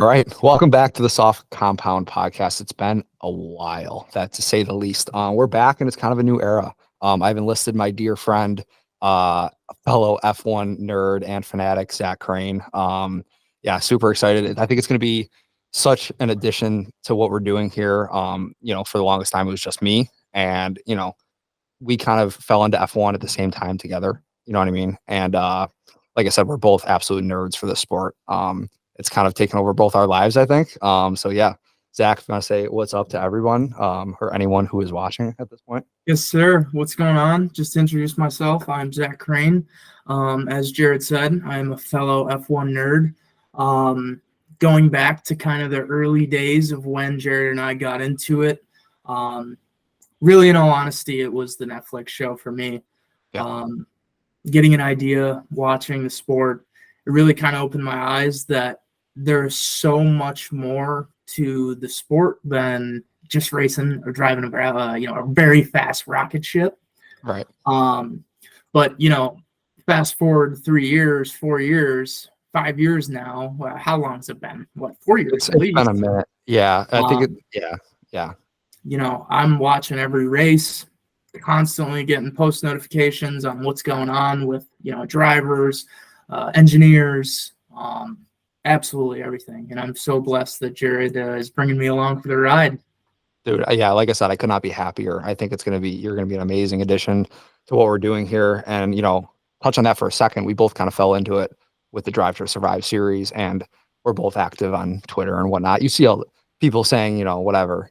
All right. Welcome back to the Soft Compound Podcast. It's been a while, that to say the least. We're back and it's kind of a new era. I've enlisted my dear friend, fellow F1 nerd and fanatic, Zach Crane. Yeah, super excited. I think it's going to be such an addition to what we're doing here. For the longest time, it was just me. And, we kind of fell into F1 at the same time together. You know what I mean? And like I said, we're both absolute nerds for this sport. It's kind of taken over both our lives, I think. So yeah, Zach, if you want to say what's up to everyone, or anyone who is watching at this point. Yes, sir. What's going on? Just to introduce myself, I'm Zach Crane. As Jared said, I'm a fellow F1 nerd. Going back to kind of the early days of when Jared and I got into it. Really, in all honesty, it was the Netflix show for me. Yeah. Getting an idea, watching the sport, it really kind of opened my eyes that there's so much more to the sport than just racing or driving a very fast rocket ship. Right. But fast forward 3 years, 4 years, 5 years now. How long's it been? 4 years? It's been a minute. Yeah, I think yeah. I'm watching every race, constantly getting post notifications on what's going on with drivers, engineers, absolutely everything. And I'm so blessed that Jared is bringing me along for the ride. Dude, yeah, like I said, I could not be happier. I think you're going to be an amazing addition to what we're doing here. And, touch on that for a second. We both kind of fell into it with the Drive to Survive series, and we're both active on Twitter and whatnot. You see all people saying, whatever,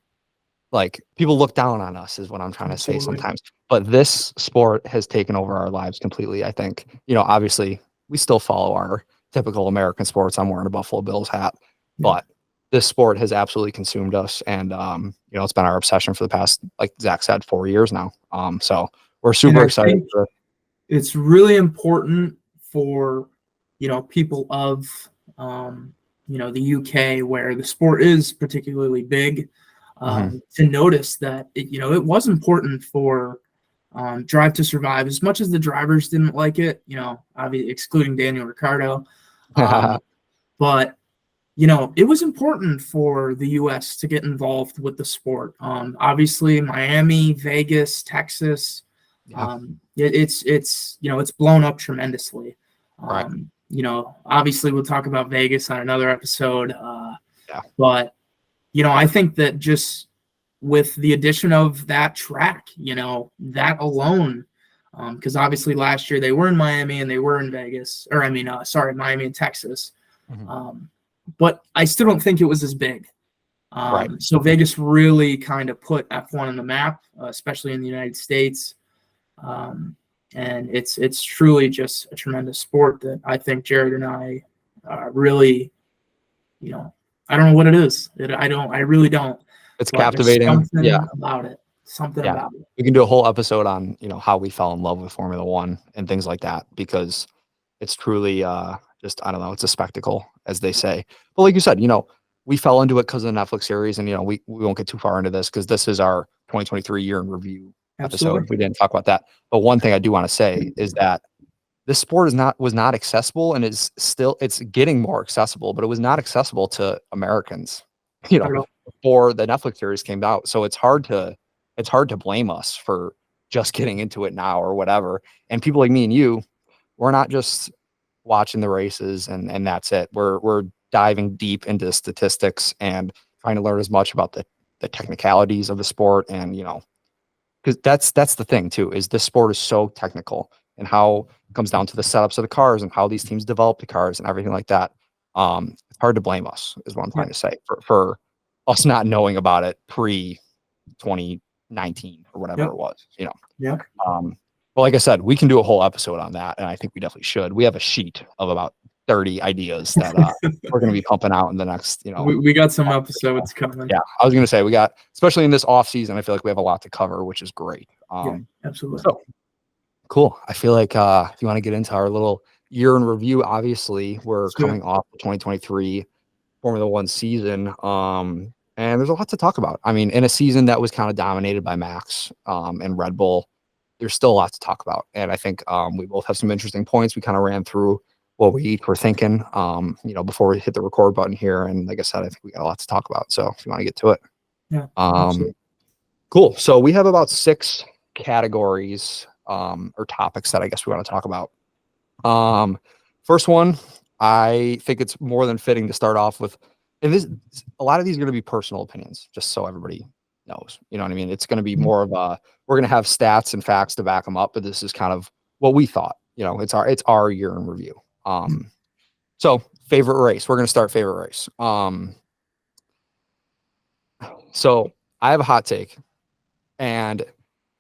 like people look down on us is what I'm trying to say sometimes. But this sport has taken over our lives completely. I think, obviously we still follow our typical American sports. I'm wearing a Buffalo Bills hat, but this sport has absolutely consumed us. And, it's been our obsession for the past, like Zach said, 4 years now. So we're super excited. It's really important for, people of, the UK where the sport is particularly big, to notice that, it was important for Drive to Survive, as much as the drivers didn't like it, obviously excluding Daniel Ricciardo. But, it was important for the U.S. to get involved with the sport. Obviously, Miami, Vegas, Texas, it's blown up tremendously. Right. Obviously, we'll talk about Vegas on another episode. But, I think that just with the addition of that track, that alone, because obviously last year they were in Miami and they were in Vegas, Miami and Texas. But I still don't think it was as big. Right. So Vegas really kind of put F1 on the map, especially in the United States. And it's truly just a tremendous sport that I think Jared and I really, I don't know what it is. I really don't. It's captivating. Something about it. Something about it. We can do a whole episode on, how we fell in love with Formula One and things like that, because it's truly just, I don't know, it's a spectacle, as they say. But like you said, we fell into it because of the Netflix series, and, we won't get too far into this because this is our 2023 year in review episode. We didn't talk about that. But one thing I do want to say is that this sport was not accessible, and it's getting more accessible, but it was not accessible to Americans, before the Netflix series came out. So it's hard to blame us for just getting into it now or whatever. And people like me and you, we're not just watching the races and that's it. We're diving deep into statistics and trying to learn as much about the technicalities of the sport. And, because that's the thing too, is this sport is so technical, and how it comes down to the setups of the cars and how these teams develop the cars and everything like that. It's hard to blame us, is what I'm trying to say, for us not knowing about it pre 2019 or whatever it was, Well, like I said, we can do a whole episode on that, and I think we definitely should. We have a sheet of about 30 ideas that we're going to be pumping out in the next, We got some episodes coming. Yeah, I was going to say, we got, especially in this off season, I feel like we have a lot to cover, which is great. Absolutely. So, cool. I feel like if you want to get into our little year in review, obviously we're coming off the 2023 Formula One season. And there's a lot to talk about. I mean, in a season that was kind of dominated by Max and Red Bull, there's still a lot to talk about. And I think we both have some interesting points. We kind of ran through what we each were thinking, before we hit the record button here. And like I said, I think we got a lot to talk about. So if you want to get to it. Yeah. Cool. So we have about 6 categories or topics that I guess we want to talk about. First one, I think it's more than fitting to start off with, and a lot of these are going to be personal opinions, just so everybody knows. You know what I mean? It's going to be more of we're going to have stats and facts to back them up, but this is kind of what we thought. It's our year in review. So favorite race. We're going to start favorite race. So I have a hot take, and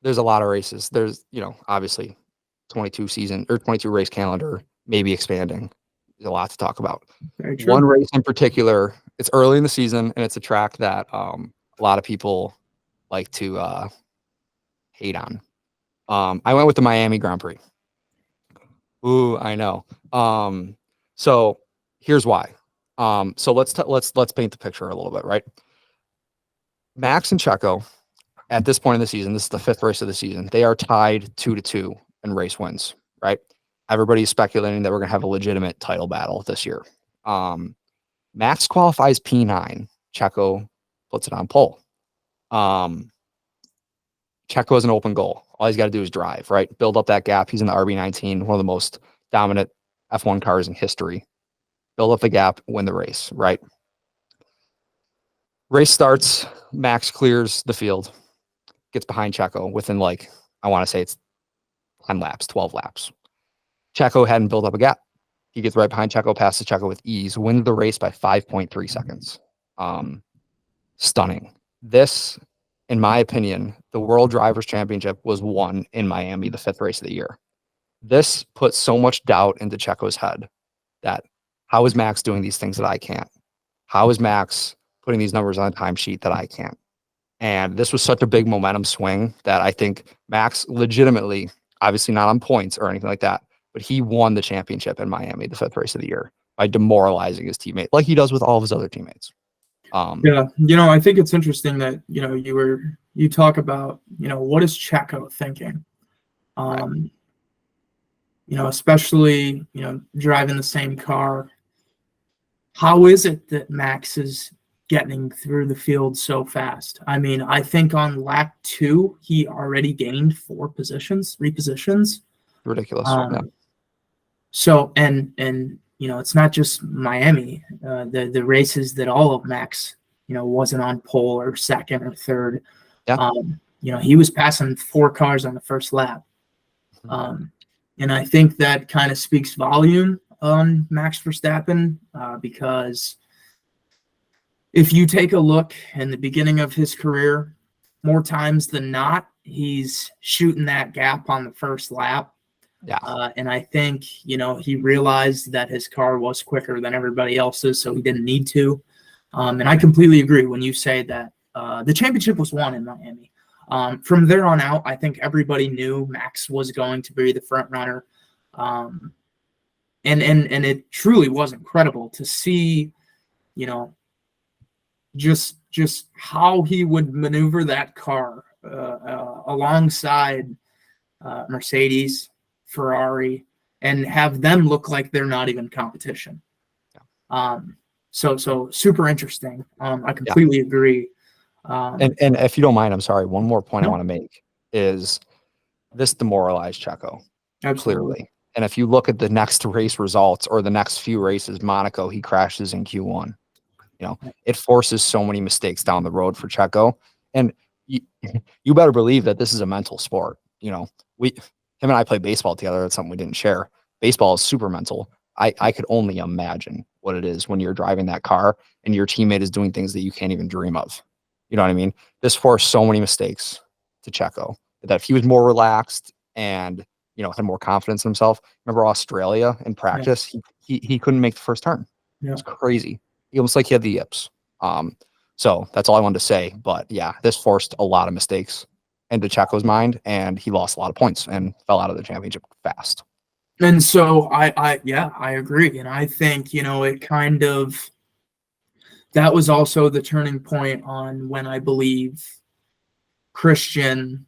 there's a lot of races. There's, obviously 22 race calendar, maybe expanding. There's a lot to talk about. Very true. One race in particular, it's early in the season, and it's a track that a lot of people like to hate on. I went with the Miami Grand Prix. Ooh, I know. So here's why. So let's paint the picture a little bit, right? Max and Checo, at this point in the season, this is the 5th race of the season. They are tied 2-2 in race wins, right? Everybody's speculating that we're going to have a legitimate title battle this year. Max qualifies P9. Checo puts it on pole. Checo has an open goal. All he's got to do is drive, right? Build up that gap. He's in the RB19, one of the most dominant F1 cars in history. Build up the gap, win the race, right? Race starts. Max clears the field, gets behind Checo within I want to say it's 10 laps, 12 laps. Checo hadn't built up a gap. He gets right behind Checo, passes Checo with ease, wins the race by 5.3 seconds. Stunning. This, in my opinion, the World Drivers' Championship was won in Miami, the 5th race of the year. This puts so much doubt into Checo's head that how is Max doing these things that I can't? How is Max putting these numbers on a timesheet that I can't? And this was such a big momentum swing that I think Max legitimately, obviously not on points or anything like that, but he won the championship in Miami, the 5th race of the year, by demoralizing his teammate like he does with all of his other teammates. Yeah, I think it's interesting that you talk about what is Checo thinking, Right. Especially driving the same car. How is it that Max is getting through the field so fast? I mean, I think on lap 2 he already gained 3 positions. Ridiculous. Yeah. So and it's not just Miami. The races that all of Max wasn't on pole or second or third. Yeah. He was passing 4 cars on the first lap. And I think that kind of speaks volume on Max Verstappen because if you take a look in the beginning of his career, more times than not, he's shooting that gap on the first lap. Yeah. And I think, he realized that his car was quicker than everybody else's, so he didn't need to. And I completely agree when you say that the championship was won in Miami. From there on out, I think everybody knew Max was going to be the front runner. And it truly was incredible to see, just how he would maneuver that car alongside Mercedes, Ferrari, and have them look like they're not even competition. So super interesting. I completely agree. And if you don't mind, I'm sorry. One more point I want to make is this demoralized Checo. Absolutely. Clearly. And if you look at the next race results or the next few races, Monaco, he crashes in Q1. It forces so many mistakes down the road for Checo. And you better believe that this is a mental sport. Him and I play baseball together. That's something we didn't share. Baseball is super mental. I could only imagine what it is when you're driving that car and your teammate is doing things that you can't even dream of. You know what I mean? This forced so many mistakes to Checo that if he was more relaxed and, had more confidence in himself. Remember Australia in practice? Yeah. He couldn't make the first turn. Yeah. It's crazy. He almost like he had the yips. So that's all I wanted to say. But yeah, this forced a lot of mistakes into Checo's mind, and he lost a lot of points and fell out of the championship fast. And so I agree. And I think, it kind of, that was also the turning point on when I believe Christian,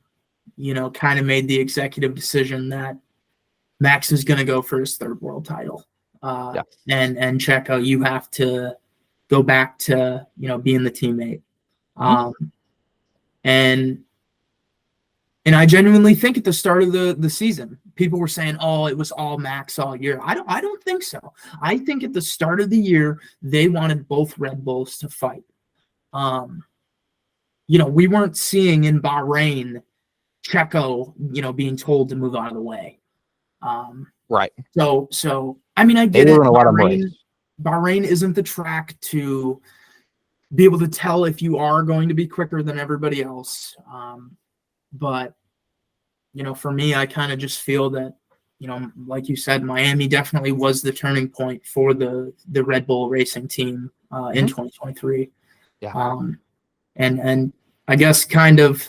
kind of made the executive decision that Max is going to go for his 3rd world title. Yeah. And Checo, you have to go back to, being the teammate. And I genuinely think at the start of the season, people were saying, "Oh, it was all Max all year." I don't think so. I think at the start of the year, they wanted both Red Bulls to fight. We weren't seeing in Bahrain Checo, being told to move out of the way. Right. So I mean, I get it. Bahrain isn't the track to be able to tell if you are going to be quicker than everybody else. But, for me, I kind of just feel that, like you said, Miami definitely was the turning point for the Red Bull racing team in 2023. Yeah. And I guess kind of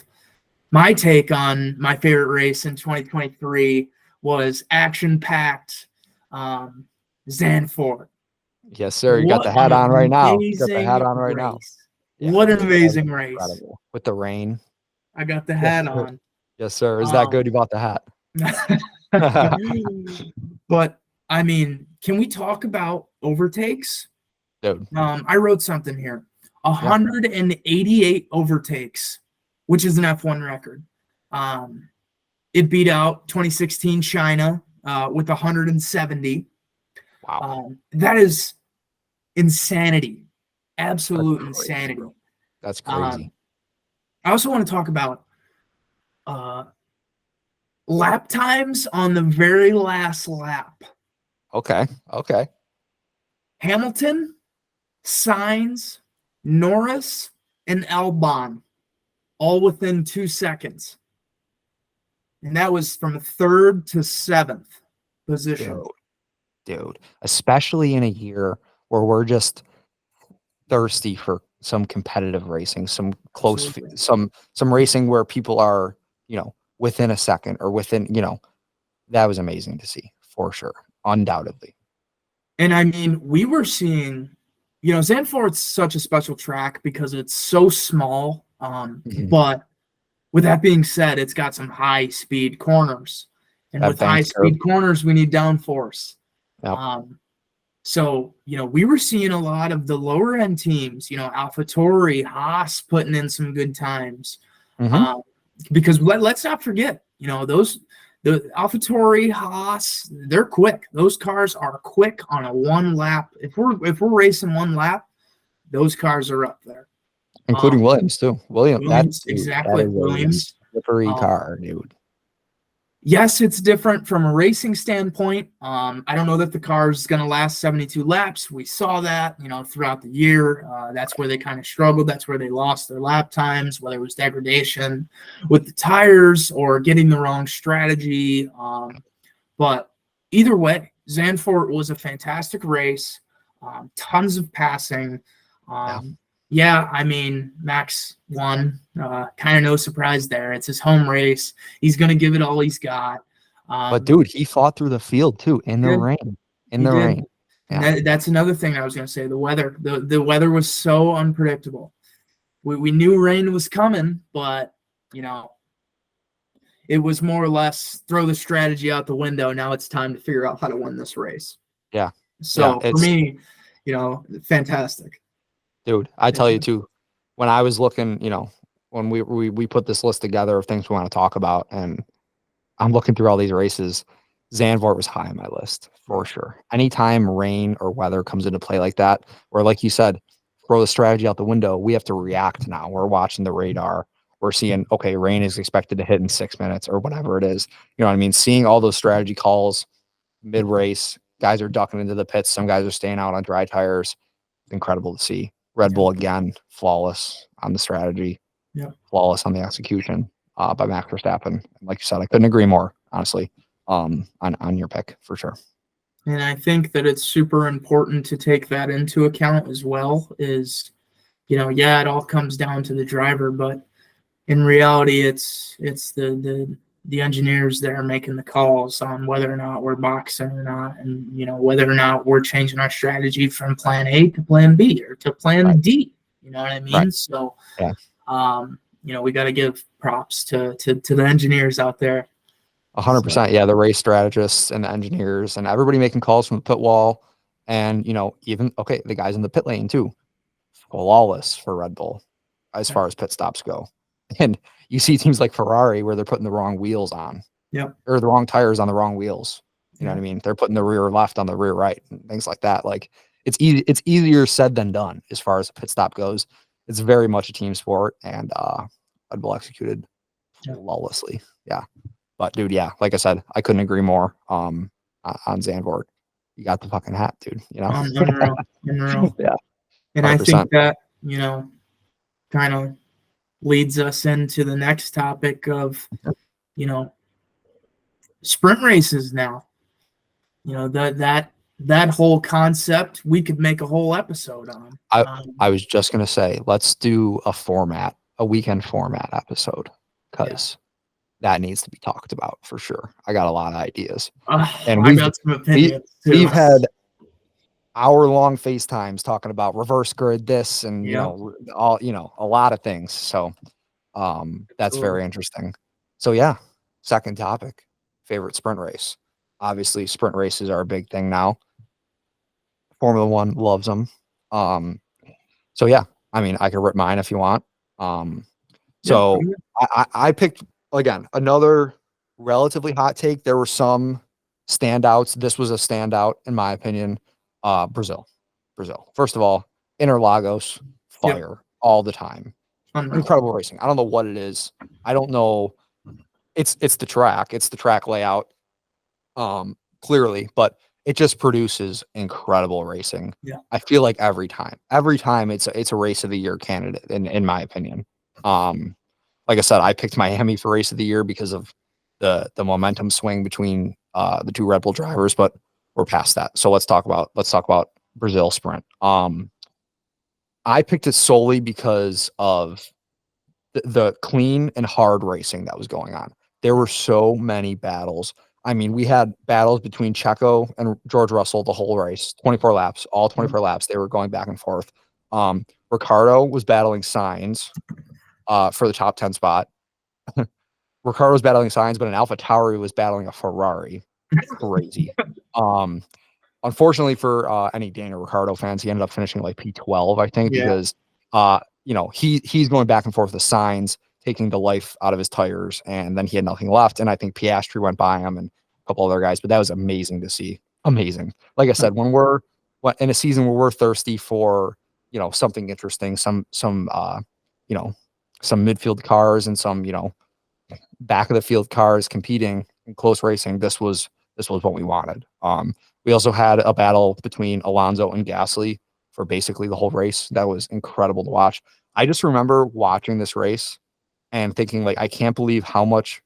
my take on my favorite race in 2023 was action-packed Zandvoort. Yes, sir. You got the hat on right now. You got the hat on right race. now. Yeah, what an amazing race. Incredible. With the rain. I got the hat on. Yes, sir. Is that good? You bought the hat. But, I mean, can we talk about overtakes? Dude. I wrote something here. 188 overtakes, which is an F1 record. It beat out 2016 China with 170. Wow. That is insanity. Absolute insanity. That's crazy. I also want to talk about lap times on the very last lap. Okay. Hamilton, Sainz, Norris, and Albon, all within 2 seconds. And that was from 3rd to 7th position. Dude, especially in a year where we're just thirsty for some competitive racing, some close, some racing where people are, within a second or within, that was amazing to see for sure, undoubtedly. And I mean, we were seeing, Zandvoort's such a special track because it's so small. But with that being said, it's got some high speed corners, and with high speed corners, we need downforce. Yep. So, we were seeing a lot of the lower end teams, AlphaTauri, Haas putting in some good times. Because let's not forget, the AlphaTauri, Haas, they're quick. Those cars are quick on a one lap. If we're racing one lap, those cars are up there. Including Williams too. Williams, exactly. Williams, slippery car, dude. Yes, it's different from a racing standpoint. I don't know that the car is going to last 72 laps. We saw that, throughout the year. That's where they kind of struggled. That's where they lost their lap times, whether it was degradation with the tires or getting the wrong strategy. But either way, Zandvoort was a fantastic race. Tons of passing. Yeah, I mean, Max won. Kind of no surprise there. It's his home race. He's going to give it all he's got. But, dude, he fought through the field, too, in the rain. Rain. Yeah. That's another thing I was going to say. The weather. The weather was so unpredictable. We knew rain was coming, but, it was more or less throw the strategy out the window. Now it's time to figure out how to win this race. Yeah. So, for me, fantastic. Dude, I tell you too, when I was looking, when we put this list together of things we want to talk about, and I'm looking through all these races, Zandvoort was high on my list for sure. Anytime rain or weather comes into play like that, or like you said, throw the strategy out the window, we have to react now. We're watching the radar. We're seeing, okay, rain is expected to hit in 6 minutes or whatever it is. You know what I mean? Seeing all those strategy calls mid-race, guys are ducking into the pits. Some guys are staying out on dry tires. It's incredible to see. Red Bull again, flawless on the strategy, flawless on the execution by Max Verstappen. And like you said, I couldn't agree more, honestly, on your pick for sure. And I think that it's super important to take that into account as well. Is it all comes down to the driver, but in reality, it's the engineers that are making the calls on whether or not we're boxing or not, and whether or not we're changing our strategy from plan A to plan B or to plan D. You know what I mean? Right. So, we got to give props to the engineers out there. So, 100%. Yeah, the race strategists and the engineers and everybody making calls from the pit wall, and even the guys in the pit lane too, flawless for Red Bull as yeah. far as pit stops go. And you see teams like Ferrari where they're putting the wrong wheels on, Yep. or the wrong tires on the wrong wheels. You know Yeah. what I mean? They're putting the rear left on the rear right and things like that. Like it's easy. It's easier said than done as far as a pit stop goes. It's very much a team sport, and Red Bull executed Yeah. flawlessly. Yeah. But dude, yeah, like I said, I couldn't agree more. On Zandvoort, you got the fucking hat, dude. Unreal. Unreal. Yeah, And I think 100%. that, kind of leads us into the next topic of, you know, sprint races now. That whole concept we could make a whole episode on. I was just gonna say, let's do a weekend format episode, because that needs to be talked about for sure. I got a lot of ideas, and I got some opinions too. we've had hour-long FaceTimes talking about reverse grid this and Yeah. all a lot of things. So that's very interesting. So yeah, second topic, favorite sprint race. Obviously, sprint races are a big thing now. Formula One loves them. So yeah, I mean, I could rip mine if you want. So I picked, again, another relatively hot take. There were some standouts. This was a standout in my opinion. Brazil. First of all, Interlagos, fire all the time. Unreal. Incredible racing. I don't know what it is. I don't know. It's the track. It's the track layout. Clearly, but it just produces incredible racing. Yeah. I feel like every time it's a race of the year candidate in my opinion. Like I said, I picked Miami for race of the year because of the momentum swing between the two Red Bull drivers, but we're past that. So let's talk about Brazil sprint. I picked it solely because of the clean and hard racing that was going on. There were so many battles. I mean, we had battles between Checo and George Russell the whole race, 24 laps, all 24 laps. They were going back and forth. Ricardo was battling Sainz for the top 10 spot. Ricardo was battling Sainz, but an AlphaTauri was battling a Ferrari. Crazy. Unfortunately for any Daniel Ricciardo fans, he ended up finishing like P12, I think, because he's going back and forth with Sainz, taking the life out of his tires, and then he had nothing left. And I think Piastri went by him and a couple other guys, but that was amazing to see. Amazing. Like I said, when we're in a season where we're thirsty for something interesting, some midfield cars and some back of the field cars competing in close racing, this was what we wanted. We also had a battle between Alonso and Gasly for basically the whole race. That was incredible to watch. I just remember watching this race and thinking, like, I can't believe how much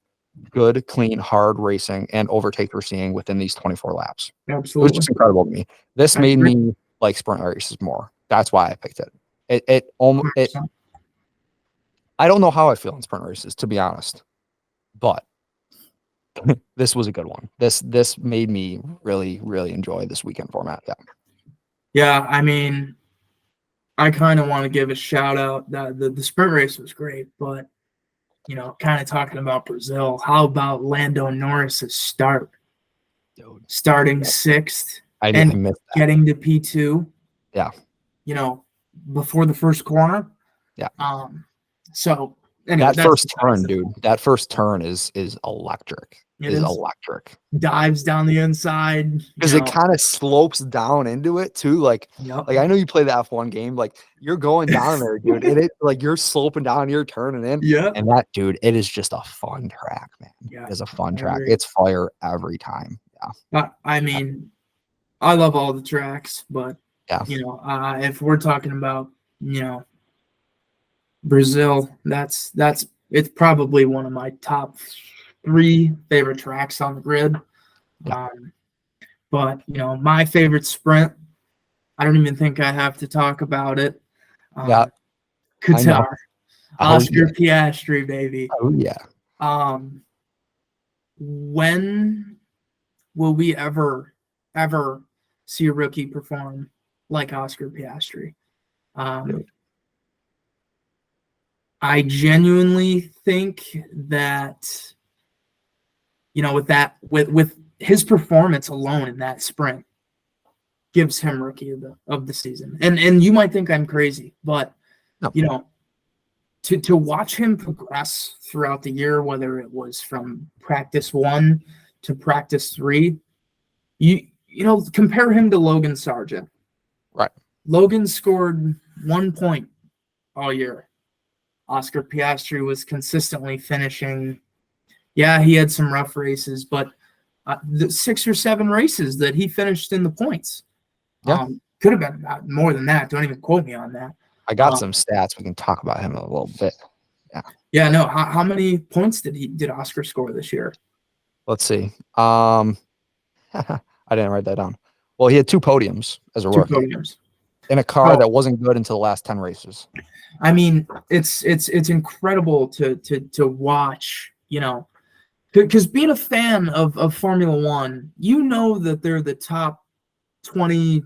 good, clean, hard racing and overtake we're seeing within these 24 laps. Absolutely. It was just incredible to me. This made me like sprint races more. That's why I picked it. It I don't know how I feel in sprint races, to be honest, but this was a good one. This made me really, really enjoy this weekend format. Yeah. Yeah, I mean, I kind of want to give a shout out that the sprint race was great, but kind of talking about Brazil, how about Lando Norris's start? Dude. Starting sixth I and missed that. getting to P2. Yeah. Before the first corner. Yeah. So anyway, that first turn, dude. That first turn is electric. It is electric. Dives down the inside because it kind of slopes down into it too. Like I know you play the F1 game, like you're going down there, dude. It like you're sloping down, you're turning in. Yeah. And that, dude, it is just a fun track, man. Yeah. It is a fun track. It's fire every time. Yeah. I mean, I love all the tracks, but yeah, if we're talking about Brazil, it's probably one of my top 3 favorite tracks on the grid. Yeah. But my favorite sprint, I don't even think I have to talk about it. Qatar, Oscar Piastri, baby. Oh yeah. When will we ever see a rookie perform like Oscar Piastri? I genuinely think that with his performance alone in that sprint gives him rookie of the season. And you might think I'm crazy, but No. To watch him progress throughout the year, whether it was from practice 1 to practice 3, compare him to Logan Sargent. Right. Logan scored 1 point all year. Oscar Piastri was consistently finishing. Yeah, he had some rough races, but the 6 or 7 races that he finished in the points. Yeah. Could have been more than that. Don't even quote me on that. I got some stats. We can talk about him in a little bit. Yeah. Yeah, no. How many points did Oscar score this year? Let's see. I didn't write that down. Well, he had 2 podiums as a rookie. 2 podiums. In a car that wasn't good until the last 10 races. I mean, it's incredible to watch, because being a fan of Formula One, that they're the top 20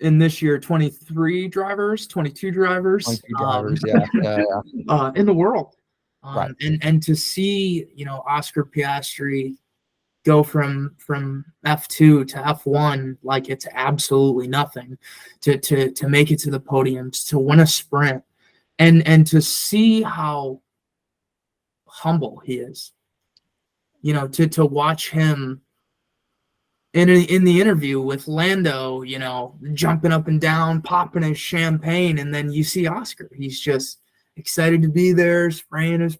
in this year, 23 drivers, 22 drivers, 22 drivers, yeah. In the world. Right. And to see, Oscar Piastri go from F2 to F1 like it's absolutely nothing, to make it to the podiums, to win a sprint, and to see how humble he is, to watch him in the interview with Lando, jumping up and down, popping his champagne, and then you see Oscar. He's just excited to be there, spraying his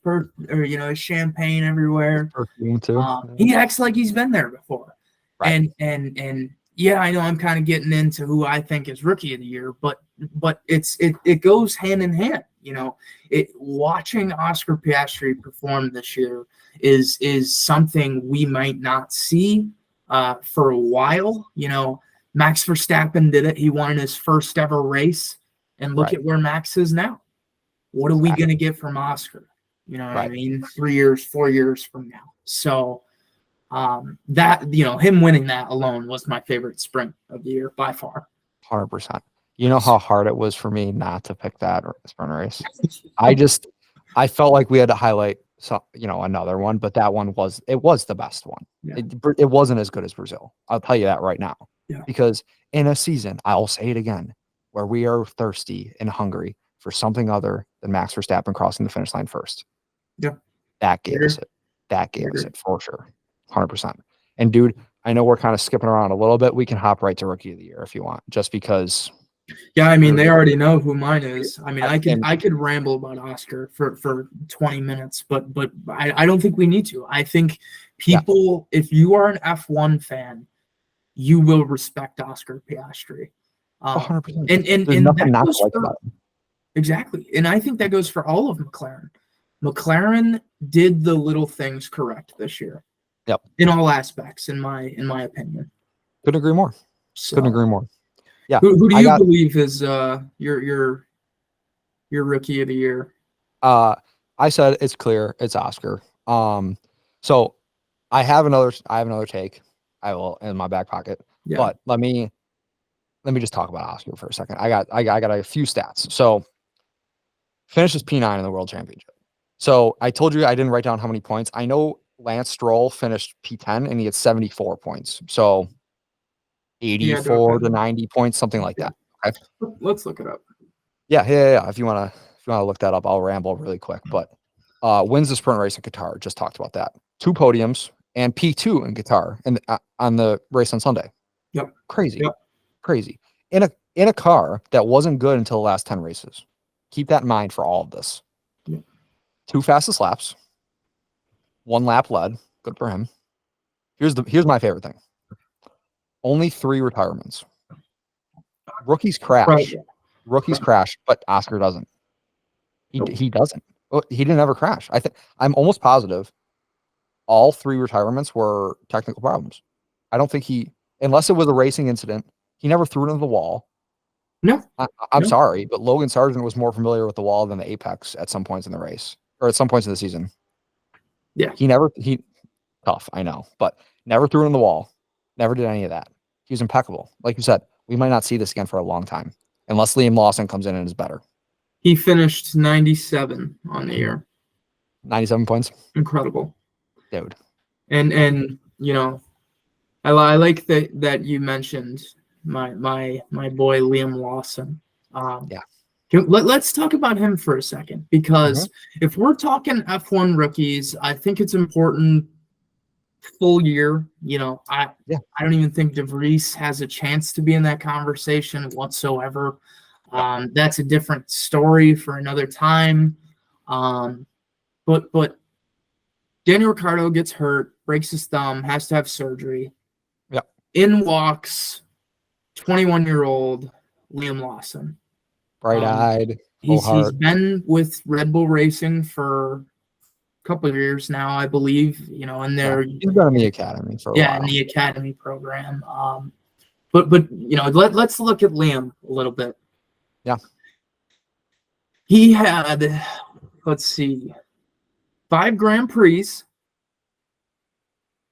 his champagne everywhere. Perfume too. He acts like he's been there before. Right. And yeah, I know I'm kind of getting into who I think is rookie of the year, but it goes hand in hand. Watching Oscar Piastri perform this year is something we might not see for a while. Max Verstappen did it. He won his first ever race, and look at where Max is now. What are we going to get from Oscar? You know what I mean? 3 years, 4 years from now. So that, him winning that alone was my favorite sprint of the year by far. 100%. You know how hard it was for me not to pick that sprint race? I felt like we had to highlight another one, but that one was the best one. Yeah. It wasn't as good as Brazil. I'll tell you that right now. Yeah. Because in a season, I'll say it again, where we are thirsty and hungry for something other than Max Verstappen crossing the finish line first. Yeah. That gave us it. That gave us it for sure. 100%. And dude, I know we're kind of skipping around a little bit. We can hop right to rookie of the year if you want, just because. Yeah, I mean, they already know who mine is. I mean, I could ramble about Oscar for 20 minutes, but I don't think we need to. I think people, if you are an F1 fan, you will respect Oscar Piastri. 100%. And nothing not like about him. Exactly. And I think that goes for all of McLaren. McLaren did the little things correct this year. Yep. In all aspects, in my opinion. Couldn't agree more. So, Couldn't agree more. Yeah. Who do you believe is your rookie of the year? I said it's clear. It's Oscar. So I have another take. I will in my back pocket. Yeah. But let me just talk about Oscar for a second. I got a few stats. So finishes P9 in the World Championship. So I told you I didn't write down how many points. I know Lance Stroll finished P10 and he had 74 points. So 84 to 90 points, something like that. Okay. Let's look it up. Yeah. If you wanna look that up, I'll ramble really quick. But wins the sprint race in Qatar. Just talked about that. 2 podiums and P2 in Qatar and on the race on Sunday. Yep. Crazy. Yep. Crazy. In a car that wasn't good until the last 10 races. Keep that in mind for all of this. Yep. 2 fastest laps. 1 lap led. Good for him. Here's my favorite thing. Only 3 retirements. Rookies crash. Right. Rookies crash, but Oscar doesn't. He doesn't. Well, he didn't ever crash. I'm almost positive all 3 retirements were technical problems. I don't think unless it was a racing incident, he never threw it into the wall. No. I'm sorry, but Logan Sargent was more familiar with the wall than the apex at some points in the race or at some points in the season. Yeah. He tough, I know, but never threw it in the wall. Never did any of that. He was impeccable. Like you said, we might not see this again for a long time unless Liam Lawson comes in and is better. He finished 97 on the year. 97 points. Incredible. Dude. And I like that you mentioned my boy Liam Lawson. Yeah. Let's talk about him for a second, because if we're talking F1 rookies, I think it's important full year. I don't even think De Vries has a chance to be in that conversation whatsoever. That's a different story for another time. But Daniel Ricciardo gets hurt, breaks his thumb, has to have surgery. Yep. In walks 21-year-old Liam Lawson. Bright-eyed, full He's heart. been with Red Bull Racing for a couple of years now, I believe. And they're He's been in the academy for a while. in the academy program. But let's look at Liam a little bit. Yeah. He had, let's see, 5 Grand Prix.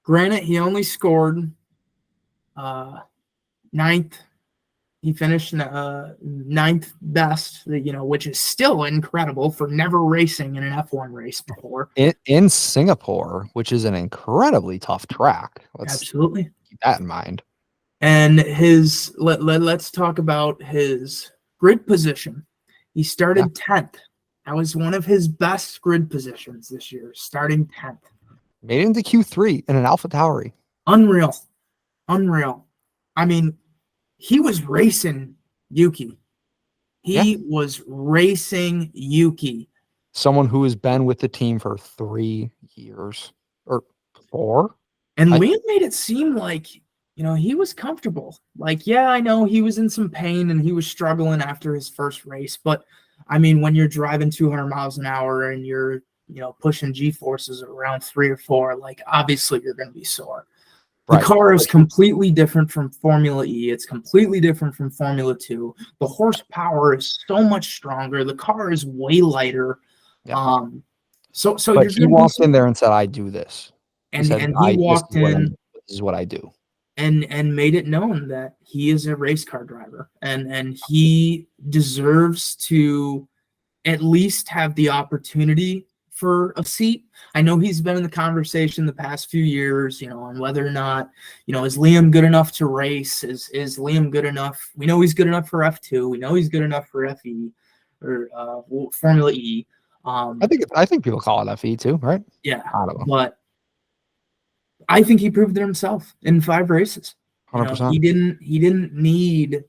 Granted, he only scored 9th. He finished 9th best, which is still incredible for never racing in an F1 race before. In Singapore, which is an incredibly tough track. Absolutely. Keep that in mind. And let's talk about his grid position. He started 10th. That was one of his best grid positions this year, starting 10th. Made it into Q3 in an AlphaTauri. Unreal. I mean, he was racing Yuki. He was racing Yuki. Someone who has been with the team for 3 years or 4. And Liam made it seem like, he was comfortable. Like, yeah, I know he was in some pain and he was struggling after his first race. But, I mean, when you're driving 200 miles an hour and you're, pushing G-forces around 3 or 4, like, obviously you're going to be sore. The car is completely different from Formula E. It's completely different from Formula 2. The horsepower is so much stronger. The car is way lighter. Yeah. So but he walked in there and said, "I do this." And he walked in. This is what I do. And made it known that he is a race car driver, and he deserves to at least have the opportunity for a seat. I know he's been in the conversation the past few years, on whether or not, is Liam good enough to race? Is Liam good enough? We know he's good enough for F2. We know he's good enough for FE or Formula E. I think people call it FE too, right? Yeah, I don't know. but I think he proved it himself in 5 races. 100%. He didn't need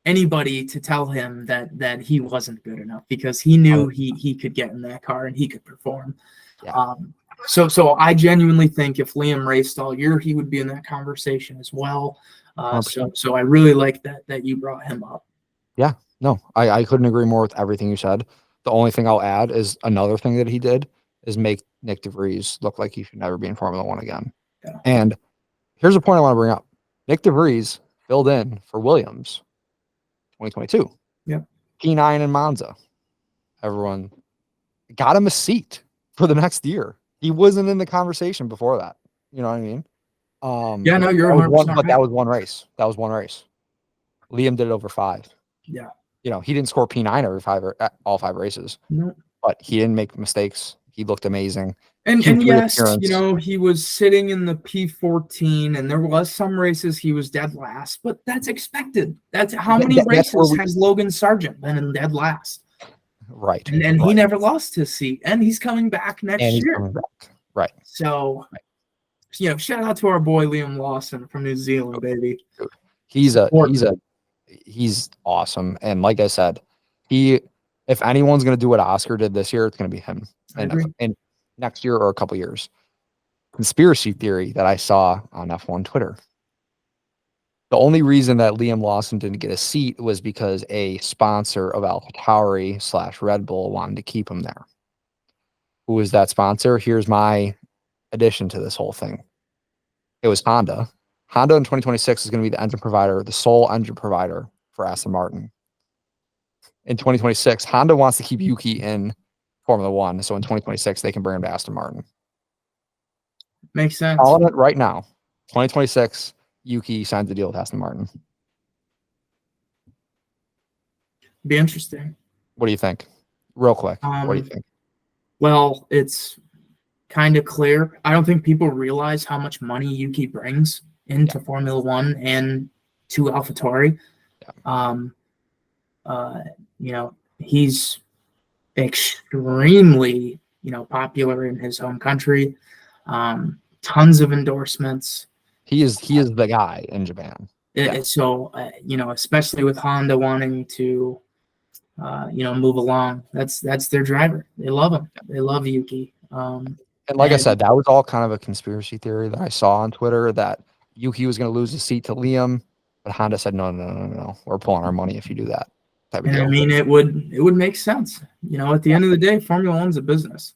anybody to tell him that he wasn't good enough, because he knew he could get in that car and he could perform. Yeah. So I genuinely think if Liam raced all year, he would be in that conversation as well. So I really like that you brought him up. Yeah, no, I couldn't agree more with everything you said. The only thing I'll add is another thing that he did is make Nick De Vries look like he should never be in Formula 1 again. Yeah. And here's a point I want to bring up. Nick De Vries filled in for Williams 2022. Yep. P9 in Monza. Everyone got him a seat for the next year. He wasn't in the conversation before that. You know what I mean? Yeah, no, you're 100% but right. that was one race. Liam did it over 5. Yeah. He didn't score P9 every 5 or all 5 races. No. But he didn't make mistakes. He looked amazing. And yes, he was sitting in the P14, and there was some races he was dead last, but that's expected. That's how many races has Logan Sargent been in dead last? Right. And he never lost his seat, and he's coming back next year. Coming back. Right. So, shout out to our boy Liam Lawson from New Zealand, baby. He's awesome, and like I said, if anyone's going to do what Oscar did this year, it's going to be him. And next year or a couple years. Conspiracy theory that I saw on F1 Twitter. The only reason that Liam Lawson didn't get a seat was because a sponsor of AlphaTauri / Red Bull wanted to keep him there. Who was that sponsor? Here's my addition to this whole thing. It was Honda. Honda in 2026 is going to be the sole engine provider for Aston Martin. In 2026, Honda wants to keep Yuki in Formula 1, so in 2026 they can bring him to Aston Martin. Makes sense. Calling it right now. 2026, Yuki signs a deal with Aston Martin. Be interesting. What do you think? Real quick. What do you think? Well, it's kind of clear. I don't think people realize how much money Yuki brings into Formula One and to AlphaTauri. He's extremely, popular in his home country. Tons of endorsements. He is the guy in Japan. So, especially with Honda wanting to, move along, that's their driver. They love him. They love Yuki. And like I said, that was all kind of a conspiracy theory that I saw on Twitter that Yuki was going to lose his seat to Liam, but Honda said, no, we're pulling our money if you do that. And I mean, it would make sense. At the end of the day, Formula One's a business.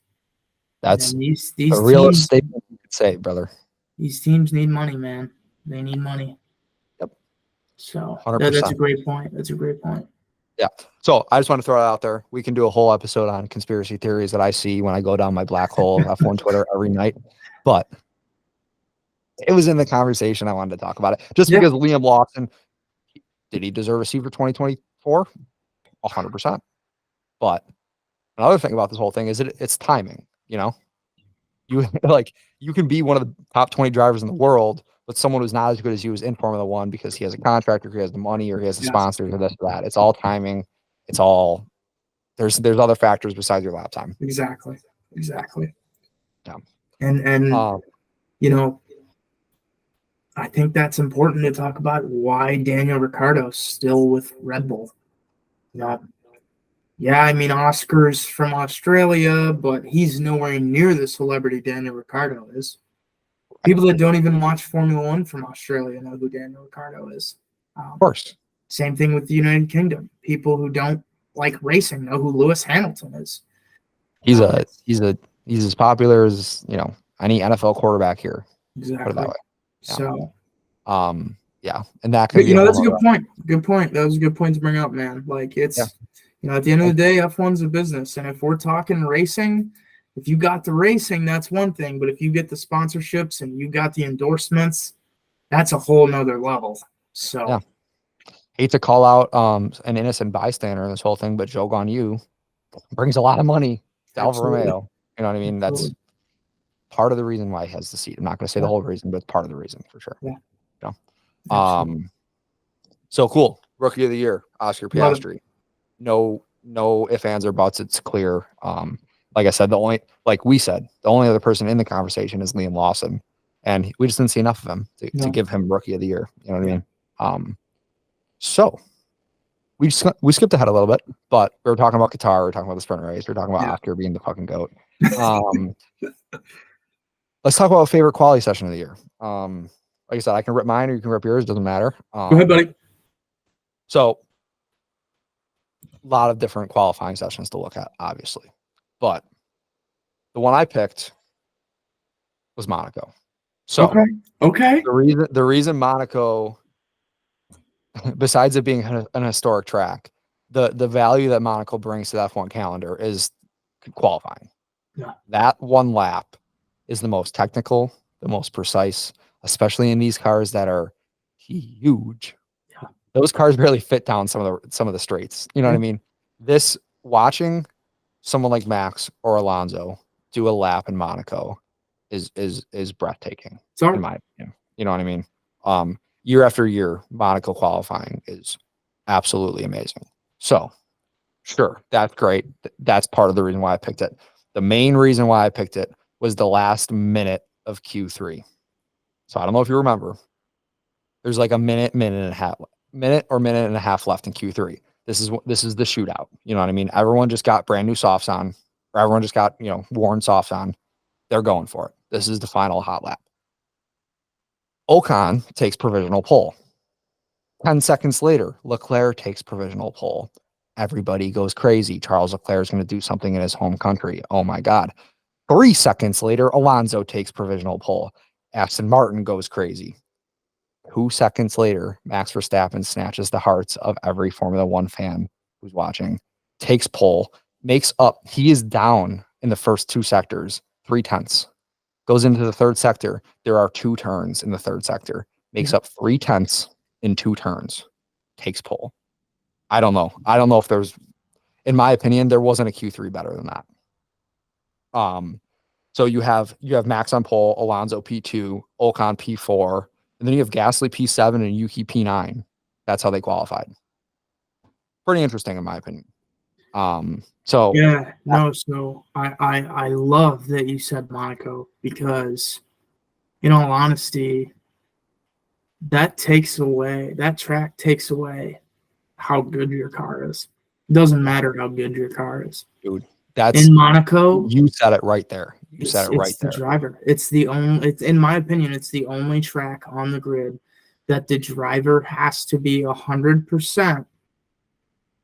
That's these a real teams, statement you could say, brother. These teams need money, man. They need money. Yep. So 100%. That's a great point. Yeah. So I just want to throw it out there. We can do a whole episode on conspiracy theories that I see when I go down my black hole of F1 Twitter every night. But it was in the conversation. I wanted to talk about it just because Liam Lawson, did he deserve a seat for 2024? 100%. But another thing about this whole thing is it's timing. You can be one of the top 20 drivers in the world, but someone who's not as good as you is in Formula One because he has a contract or he has the money or he has the sponsors or this or that. It's all timing. It's all there's other factors besides your lap time. Exactly. Yeah. And I think that's important to talk about why Daniel Ricciardo's still with Red Bull. I mean, Oscar's from Australia, but he's nowhere near the celebrity Daniel Ricciardo is. People that don't even watch Formula One from Australia know who Daniel Ricciardo is. Of course. Same thing with the United Kingdom. People who don't like racing know who Lewis Hamilton is. He's as popular as any NFL quarterback here. Exactly. Put it that way. Yeah. So, and that could be that's a good point. Good point. That was a good point to bring up, man. Like it's. At the end of the day, F1's a business. And if we're talking racing, if you got the racing, that's one thing. But if you get the sponsorships and you got the endorsements, that's a whole nother level. So, hate to call out an innocent bystander in this whole thing, but Zhou Guanyu brings a lot of money to Alfa Romeo. You know what I mean? That's part of the reason why he has the seat. I'm not going to say the whole reason, but it's part of the reason for sure. Yeah. So cool. Rookie of the year, Oscar Piastri. No ifs, ands, or buts. It's clear. Like I said, the only other person in the conversation is Liam Lawson, and we just didn't see enough of him to give him Rookie of the Year. You know what I mean? So we skipped ahead a little bit, but we were talking about Qatar. We were talking about the sprint race. We were talking about Oscar being the fucking GOAT. Let's talk about favorite quality session of the year. Like I said, I can rip mine or you can rip yours. Doesn't matter. Go ahead, buddy. So. A lot of different qualifying sessions to look at, obviously, but the one I picked was Monaco. So, okay. The reason Monaco, besides it being an historic track, the value that Monaco brings to the F1 calendar is qualifying. Yeah. That one lap is the most technical, the most precise, especially in these cars that are huge. Those cars barely fit down some of the straights. You know what I mean? Watching someone like Max or Alonso do a lap in Monaco is breathtaking, in my opinion. You know what I mean? Year after year, Monaco qualifying is absolutely amazing. So, sure, that's great. That's part of the reason why I picked it. The main reason why I picked it was the last minute of Q3. So I don't know if you remember. There's like a minute and a half left in Q3. This is the shootout. You know what I mean? Everyone just got brand new softs on, or everyone just got, worn softs on. They're going for it. This is the final hot lap. Ocon takes provisional pole. 10 seconds later, Leclerc takes provisional pole. Everybody goes crazy. Charles Leclerc is going to do something in his home country. Oh my God. 3 seconds later, Alonso takes provisional pole. Aston Martin goes crazy. 2 seconds later, Max Verstappen snatches the hearts of every Formula One fan who's watching, takes pole, he is down in the first 2 sectors, 3/10. Goes into the third sector. There are 2 turns in the third sector. Makes up 3/10 in 2 turns. Takes pole. I don't know. I don't know if in my opinion, there wasn't a Q3 better than that. So you have Max on pole, Alonso P2, Ocon P4, and then you have Gasly P7 and Yuki P9. That's how they qualified. Pretty interesting in my opinion. So yeah, no, so I love that you said Monaco because, in all honesty, that track takes away how good your car is. It doesn't matter how good your car is. dude, that's In Monaco, you said it right there. You said it right it's the there. driver. It's in my opinion, it's the only track on the grid that the driver has to be 100%,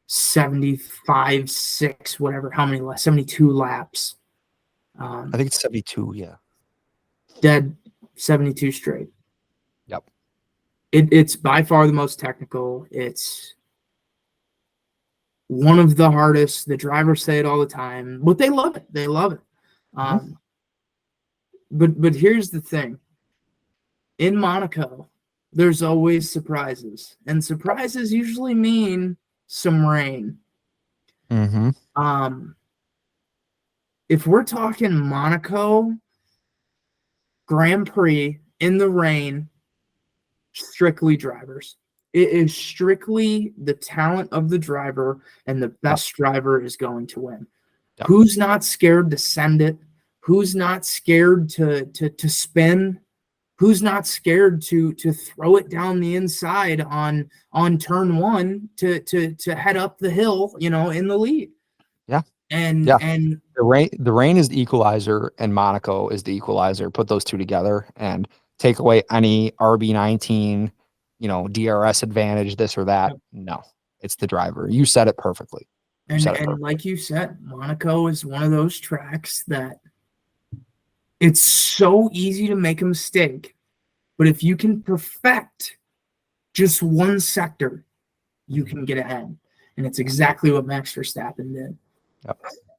75, 6, whatever, how many 72 laps. I think it's 72, yeah. Dead 72 straight. Yep. It's by far the most technical. It's one of the hardest. The drivers say it all the time, but they love it. They love it. But here's the thing. In Monaco, there's always surprises, and surprises usually mean some rain. If we're talking Monaco Grand Prix in the rain, strictly drivers. It is strictly the talent of the driver, and the best driver is going to win. Yep. Who's not scared to send it? Who's not scared to spin? Who's not scared to throw it down the inside on turn one to head up the hill, in the lead? Yeah. And the rain is the equalizer and Monaco is the equalizer. Put those two together and take away any RB19, DRS advantage, this or that. No, it's the driver. You said it perfectly. And like you said, Monaco is one of those tracks that it's so easy to make a mistake, but if you can perfect just one sector, you can get ahead. And it's exactly what Max Verstappen did.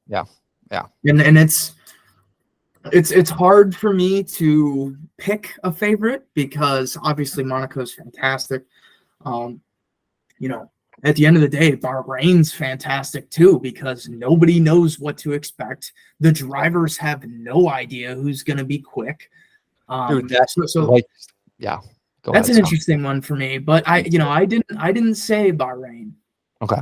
Yep. Yeah. And it's hard for me to pick a favorite because obviously Monaco is fantastic. At the end of the day, Bahrain's fantastic too because nobody knows what to expect. The drivers have no idea who's going to be quick. Dude, that's an interesting one for me. But I didn't say Bahrain. Okay.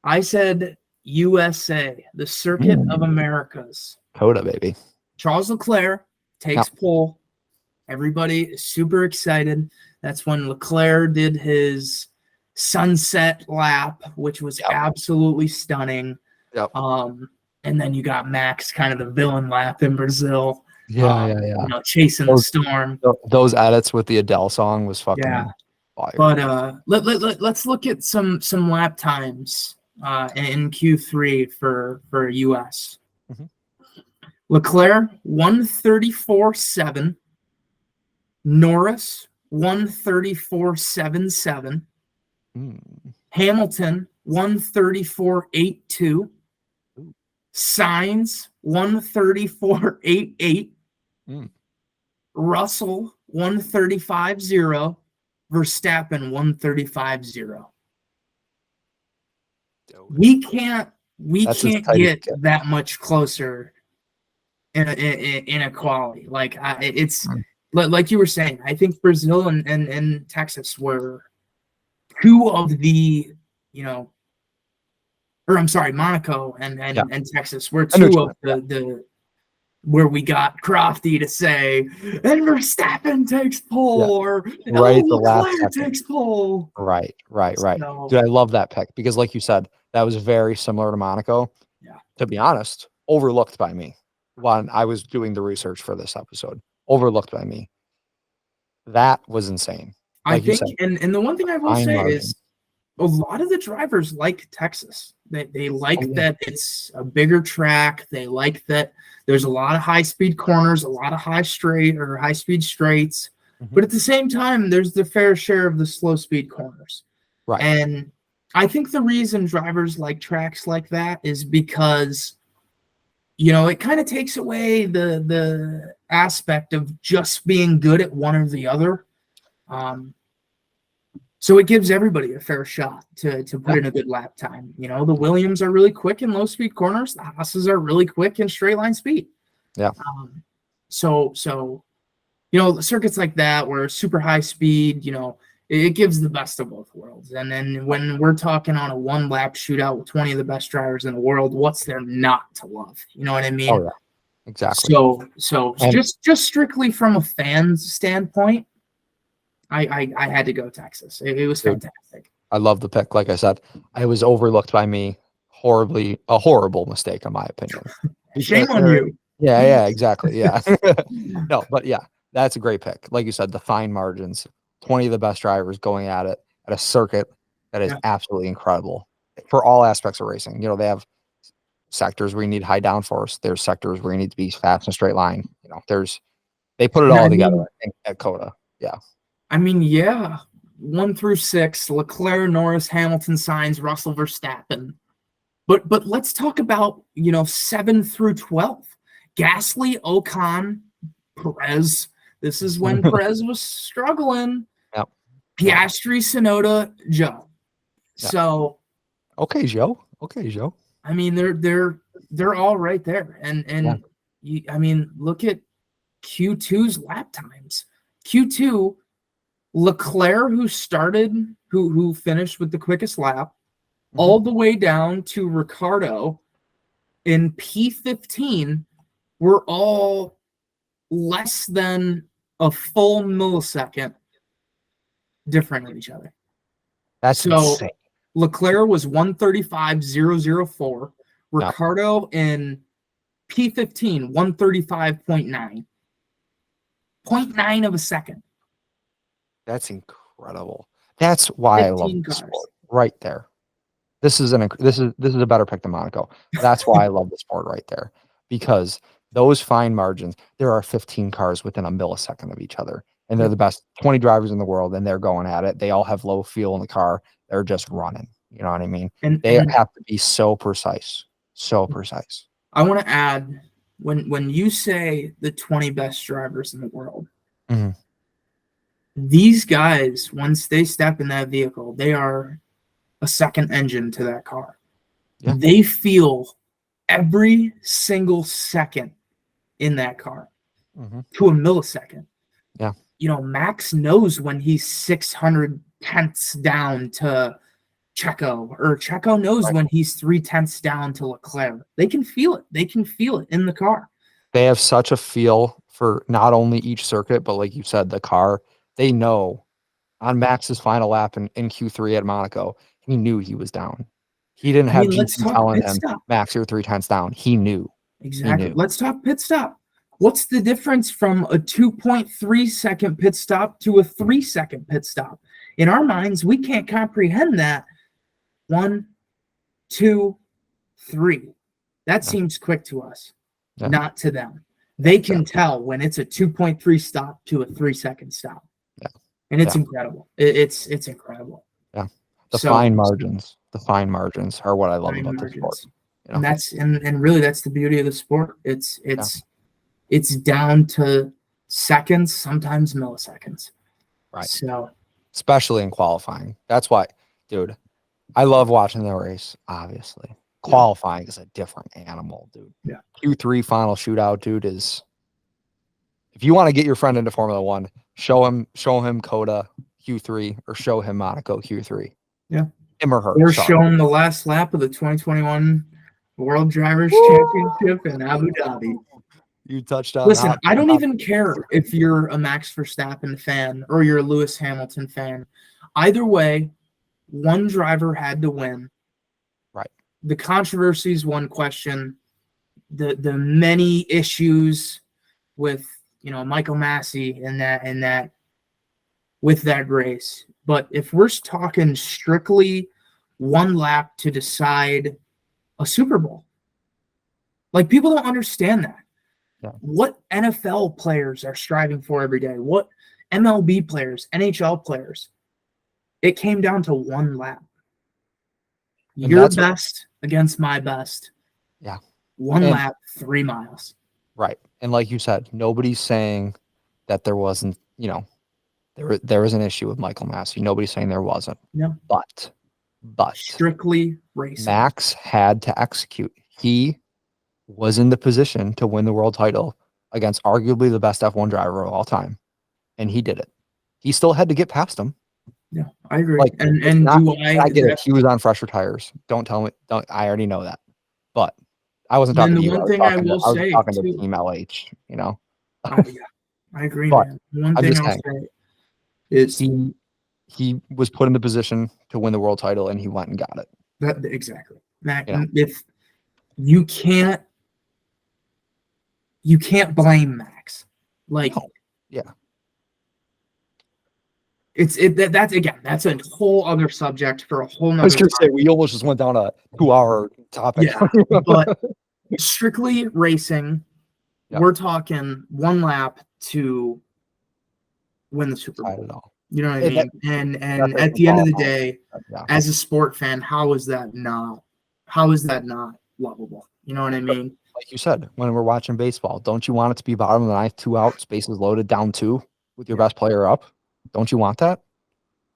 I said USA, the Circuit of Americas. Coda, baby. Charles Leclerc takes pole. Everybody is super excited. That's when Leclerc did his sunset lap, which was absolutely stunning. Yep. And then you got Max, kind of the villain lap in Brazil. Chasing the storm. Those edits with the Adele song was fucking fire. But let's look at some lap times in Q3 for US. Leclerc 134.7, Norris 134.77, Hamilton 134.82, Sainz 134.88, Russell 135.0, Verstappen 135.0 We can't get that much closer in a quali. Like it's like you were saying. I think Brazil and Texas were two of the Monaco and Texas were two of the where we got Crofty to say, and Verstappen takes pole, or Leclerc takes pole. Right. So, dude, I love that pick because, like you said, that was very similar to Monaco. Yeah. To be honest, overlooked by me when I was doing the research for this episode. Overlooked by me. That was insane. Like I think, and the one thing I will say is, a lot of the drivers like Texas. They like that it's a bigger track. They like that there's a lot of high-speed corners, a lot of high-speed straights. But at the same time, there's the fair share of the slow-speed corners. Right. And I think the reason drivers like tracks like that is because, it kind of takes away the aspect of just being good at one or the other. So it gives everybody a fair shot to put in a good lap time. The Williams are really quick in low speed corners. The Haas's are really quick in straight line speed. Yeah. So circuits like that where super high speed, it gives the best of both worlds. And then when we're talking on a one lap shootout with 20 of the best drivers in the world, what's there not to love? You know what I mean? Oh yeah, exactly. So And just strictly from a fan's standpoint, I had to go Texas. It was dude, fantastic. I love the pick. Like I said, it was overlooked by me. A horrible mistake, in my opinion. Shame on you. Yeah, exactly. Yeah. No, but yeah, that's a great pick. Like you said, the fine margins, 20 of the best drivers going at it at a circuit that is Yeah. absolutely incredible for all aspects of racing. They have sectors where you need high downforce. There's sectors where you need to be fast and straight line. They put it And all together at Coda. Yeah. yeah. 1 through 6, Leclerc, Norris, Hamilton, Sainz, Russell, Verstappen. But let's talk about 7 through 12. Gasly, Ocon, Perez. This is when Perez was struggling. Yep. Piastri, Sonoda, Joe. Yep. So okay, Joe. I mean, they're all right there. And look at Q2's lap times. Q2, Leclerc, who finished with the quickest lap, all the way down to Ricardo in P15 were all less than a full millisecond different of each other. That's insane. Leclerc was 135.004. Ricardo in P15, 135.9. 0.9 of a second. That's incredible. That's why I love the sport right there. This is a better pick than Monaco. That's why I love the sport right there, because those fine margins, there are 15 cars within a millisecond of each other, and they're the best 20 drivers in the world, and they're going at it. They all have low fuel in the car. They're just running. You know what I mean? And they have to be so precise. So precise. I want to add, when you say the 20 best drivers in the world, these guys, once they step in that vehicle, they are a second engine to that car. Yeah. They feel every single second in that car to a millisecond. Yeah. Max knows when he's 600 tenths down to Checo, or Checo knows when he's 3 tenths down to Leclerc. They can feel it. They can feel it in the car. They have such a feel for not only each circuit, but like you said, the car. They know on Max's final lap in Q3 at Monaco, he knew he was down. He didn't have GP telling him, Max, you're 3 tenths down. He knew. Exactly. Let's talk pit stop. What's the difference from a 2.3 second pit stop to a 3 second pit stop? In our minds, we can't comprehend that. 1, 2, 3. That seems quick to us, not to them. They can tell when it's a 2.3 stop to a 3 second stop. Yeah. And it's incredible. It's incredible. Yeah. The fine margins are what I love about the sport. And and really that's the beauty of the sport. It's down to seconds, sometimes milliseconds. Right. So especially in qualifying. That's why, dude, I love watching the race, obviously. Qualifying is a different animal, dude. Yeah. Q3 final shootout, dude, is, if you want to get your friend into Formula One, show him Coda Q3 or show him Monaco Q3. Yeah. Him or her. Or show him the last lap of the 2021 World Drivers' Championship in Abu Dhabi. You touched on. Listen, I don't even care if you're a Max Verstappen fan or you're a Lewis Hamilton fan. Either way, one driver had to win. Right. The controversy is one question. The many issues with Michael Massey and that with that race. But if we're talking strictly one lap to decide a Super Bowl, like, people don't understand that. Yeah. What NFL players are striving for every day? What MLB players, NHL players? It came down to one lap. Your best against my best. Yeah. One lap, 3 miles. Right. And like you said, nobody's saying that there wasn't, there was an issue with Michael Massey. Nobody's saying there wasn't. No. But strictly racing. Max had to execute. He was in the position to win the world title against arguably the best F1 driver of all time, and he did it. He still had to get past him. Yeah, I agree. Like, And not, do I get it. He was on fresher tires. Don't tell me. Don't. I already know that. But I wasn't talking then to the you. one thing I will I was say talking to too. Team LH. You know. Oh yeah, I agree, But man. One I'm thing just I'll saying, say is he was put in the position to win the world title, and he went and got it. that exactly. Matt, You know. if you can't blame Max. Like, No. Yeah. That's again, that's a whole other subject for a whole I was nother going to say, time. we almost just went down a 2-hour topic. Yeah, but strictly racing, Yeah. we're talking one lap to win the Super I Bowl. don't know. You know what I mean? And That's at the end of the qualifying. day, Yeah. as a sport fan, how is that not lovable? You know what I mean? Like you said, when we're watching baseball, don't you want it to be bottom of the ninth, 2 outs, bases loaded, down 2 with your best player up? Don't you want that?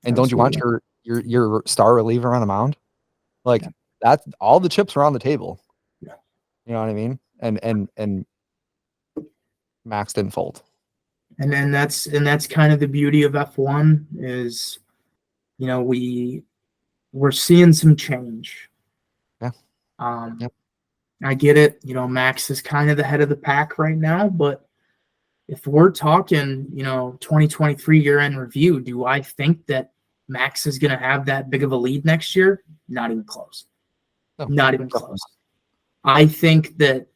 And don't you want your star reliever on the mound? Like that, all the chips are on the table. Yeah. You know what I mean? And Max didn't fold. And then that's kind of the beauty of F1 is, you know, we're seeing some change. Yeah. Yep. I get it. You know, Max is kind of the head of the pack right now, but if we're talking, you know, 2023 year-end review, do I think that Max is going to have that big of a lead next year? Not even close. No, Not even close. I think that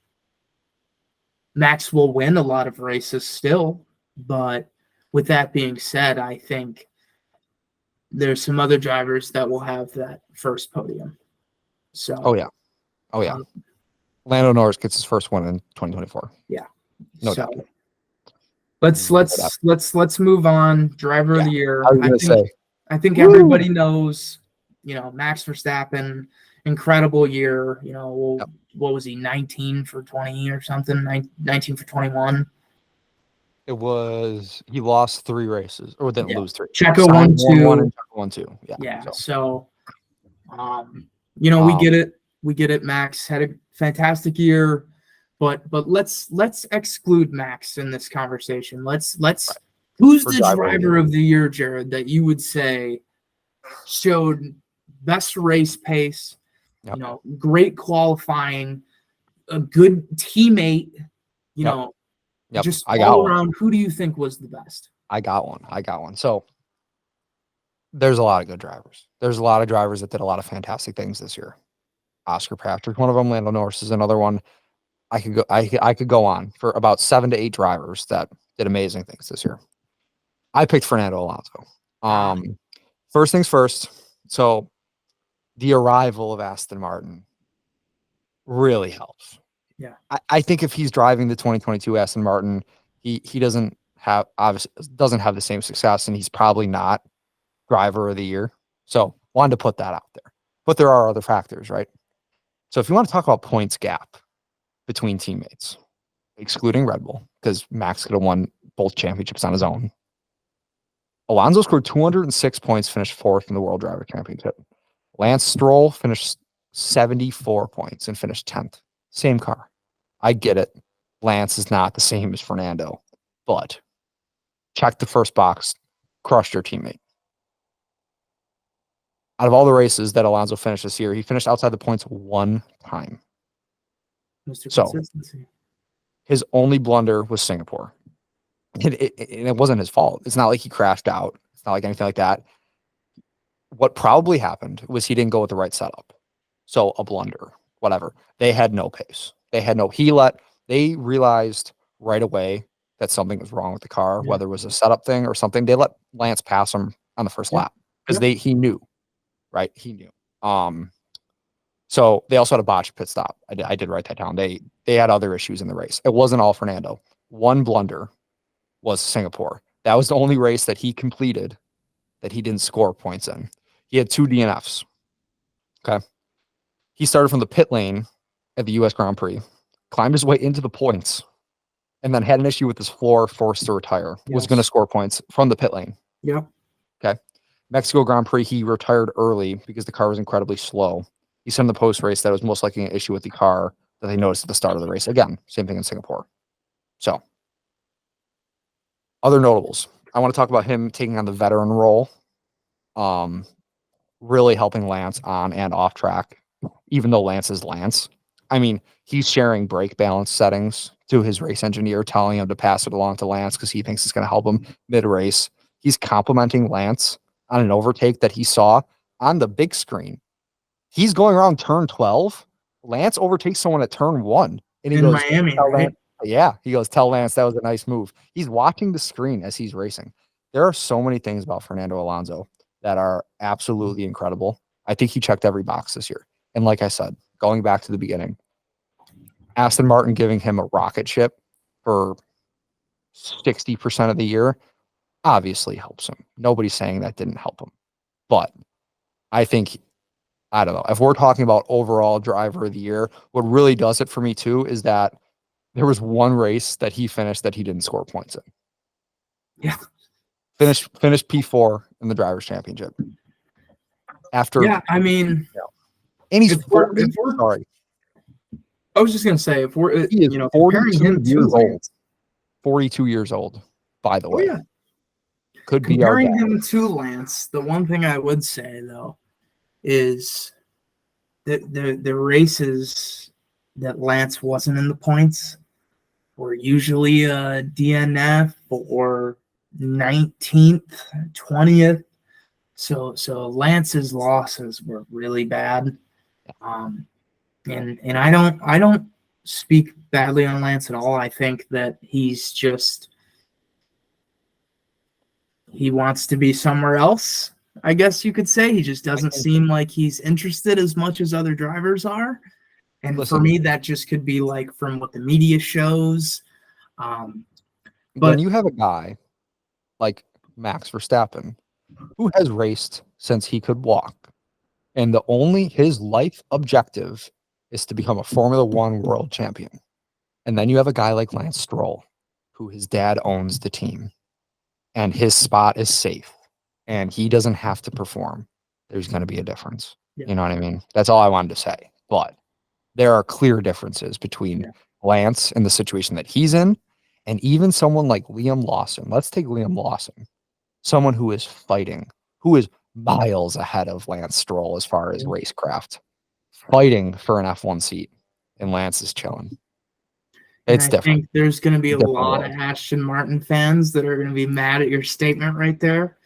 Max will win a lot of races still, but with that being said, I think there's some other drivers that will have that first podium. So, oh yeah. Lando Norris gets his first one in 2024. Yeah, no doubt. Let's move on. Driver of the year. I think everybody knows. You know, Max Verstappen, incredible year. You know, what was he? 19 for 20 or something? 19 for 21. It was, he lost 3 races, or didn't lose 3. Checo won 2. And Checo won 2. Yeah. So, you know, we get it. We get it. Max had a fantastic year, but let's exclude Max in this conversation. Let's who's the driver of the year, Jared, that you would say showed best race pace, you know, great qualifying, a good teammate, you know, just all around. Who do you think was the best? I got one. So there's a lot of good drivers. There's a lot of drivers that did a lot of fantastic things this year. Oscar Patrick, one of them. Lando Norris is another one. I could go on for about 7 to 8 drivers that did amazing things this year. I picked Fernando Alonso. First things first. So the arrival of Aston Martin really helps. Yeah. I think if he's driving the 2022 Aston Martin, he doesn't have the same success, and he's probably not driver of the year. So wanted to put that out there. But there are other factors, right? So if you want to talk about points gap between teammates, excluding Red Bull, because Max could have won both championships on his own. Alonso scored 206 points, finished 4th in the World Driver Championship. Lance Stroll finished 74 points and finished 10th. Same car. I get it. Lance is not the same as Fernando, but check the first box, crushed your teammate. Out of all the races that Alonso finished this year, he finished outside the points 1 time. So his only blunder was Singapore. And it wasn't his fault. It's not like he crashed out. It's not like anything like that. What probably happened was he didn't go with the right setup. So a blunder, whatever. They had no pace. They realized right away that something was wrong with the car, whether it was a setup thing or something. They let Lance pass him on the first lap because he knew, right? He knew. So they also had a botched pit stop. I did write that down. They had other issues in the race. It wasn't all Fernando. One blunder was Singapore. That was the only race that he completed that he didn't score points in. He had 2 DNFs. Okay. He started from the pit lane at the US Grand Prix, climbed his way into the points, and then had an issue with his floor, forced to retire. Was going to score points from the pit lane. Yeah. Okay. Mexico Grand Prix, he retired early because the car was incredibly slow. He said in the post race that it was most likely an issue with the car that they noticed at the start of the race. Again, same thing in Singapore. So, other notables. I want to talk about him taking on the veteran role, really helping Lance on and off track, even though Lance is Lance. I mean, he's sharing brake balance settings to his race engineer, telling him to pass it along to Lance because he thinks it's going to help him mid-race. He's complimenting Lance on an overtake that he saw on the big screen. He's going around turn 12. Lance overtakes someone at turn 1. And he in goes, Miami, "Tell right? Lance." Yeah, he goes, "Tell Lance that was a nice move." He's watching the screen as he's racing. There are so many things about Fernando Alonso that are absolutely incredible. I think he checked every box this year. And like I said, going back to the beginning, Aston Martin giving him a rocket ship for 60% of the year obviously helps him. Nobody's saying that didn't help him. But I think, I don't know, if we're talking about overall driver of the year, what really does it for me too is that there was one race that he finished that he didn't score points in. Yeah. Finished P4 in the drivers' championship. After, Yeah, I mean, and he's if we're, 40, sorry. I was just gonna say, if we're He is comparing 42 him to years old. Lance, 42 years old, by the way. yeah, Could be our comparing dad. him to Lance, the one thing I would say though is that the races that Lance wasn't in the points were usually a DNF or 19th, 20th. So Lance's losses were really bad. And I don't speak badly on Lance at all. I think that he wants to be somewhere else, I guess you could say. He just doesn't seem like he's interested as much as other drivers are. And Listen, for me, that just could be like from what the media shows. when But you have a guy like Max Verstappen, who has raced since he could walk, and his life objective is to become a Formula One world champion. And then you have a guy like Lance Stroll, who his dad owns the team, and his spot is safe, and he doesn't have to perform. There's going to be a difference. Yeah. You know what I mean? That's all I wanted to say. But there are clear differences between Lance and the situation that he's in, and even someone like Liam Lawson. Let's take Liam Lawson, someone who is fighting, who is miles ahead of Lance Stroll as far as racecraft, fighting for an F1 seat, and Lance is chilling. It's different. I think there's going to be a Different lot world. of Aston Martin fans that are going to be mad at your statement right there.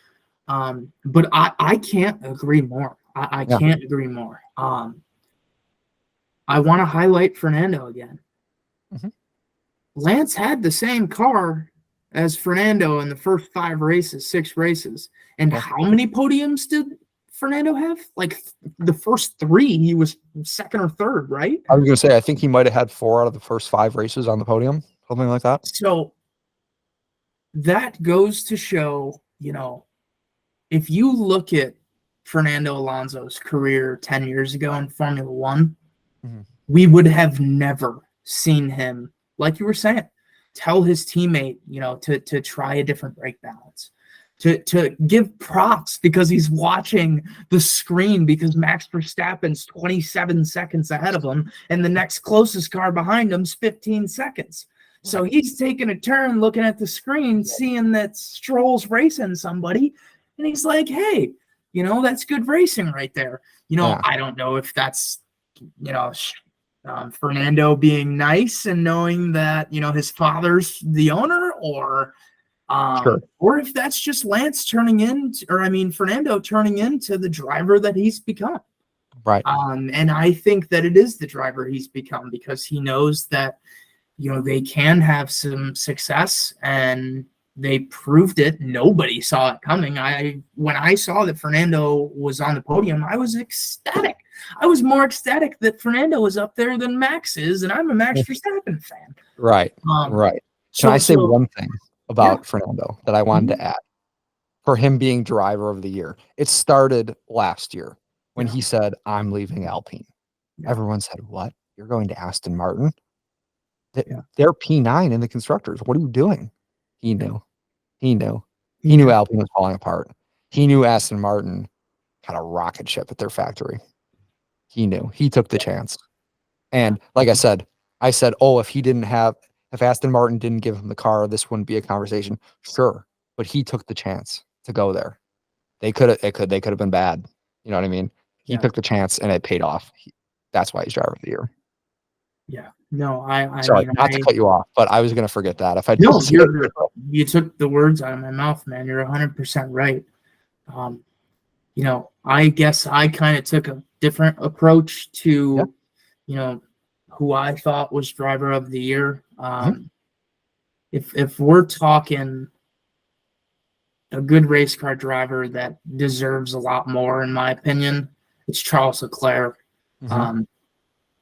But I can't agree more. I can't agree more. I want to highlight Fernando again. Mhm. Lance had the same car as Fernando in the first 6 races. And how many podiums did Fernando have? Like the first 3, he was second or third, right? I was going to say, I think he might have had 4 out of the first 5 races on the podium, something like that. So that goes to show, if you look at Fernando Alonso's career 10 years ago in Formula One, we would have never seen him, like you were saying, tell his teammate, to try a different brake balance, to give props because he's watching the screen because Max Verstappen's 27 seconds ahead of him and the next closest car behind him's 15 seconds. So he's taking a turn looking at the screen, seeing that Stroll's racing somebody, and he's like, hey, that's good racing right there. I don't know if that's, Fernando being nice and knowing that, his father's the owner, or if that's just Fernando turning into the driver that he's become. Right. And I think that it is the driver he's become because he knows that, they can have some success, and they proved it. Nobody saw it coming. When I saw that Fernando was on the podium, I was ecstatic. I was more ecstatic that Fernando was up there than Max is, and I'm a Max Verstappen fan. Right. Can I say one thing about Fernando that I wanted to add? For him being driver of the year, it started last year when he said, "I'm leaving Alpine." Everyone said, "What? You're going to Aston Martin?" They're P9 in the constructors. What are you doing? He knew. He knew Alpine was falling apart. He knew Aston Martin had a rocket ship at their factory. He knew. He took the chance. And like I said, oh, if Aston Martin didn't give him the car, this wouldn't be a conversation. Sure, but he took the chance to go there. They could have been bad. You know what I mean? He Yeah. took the chance and it paid off. That's why he's driver of the year. Yeah. No, I Sorry, mean, not to cut you off, but I was going to forget that if I no, didn't say it. you took the words out of my mouth, man. You're 100% right. Um, I guess I kind of took a different approach Yeah. to, who I thought was driver of the year. If we're talking a good race car driver that deserves a lot more, in my opinion, it's Charles Leclerc.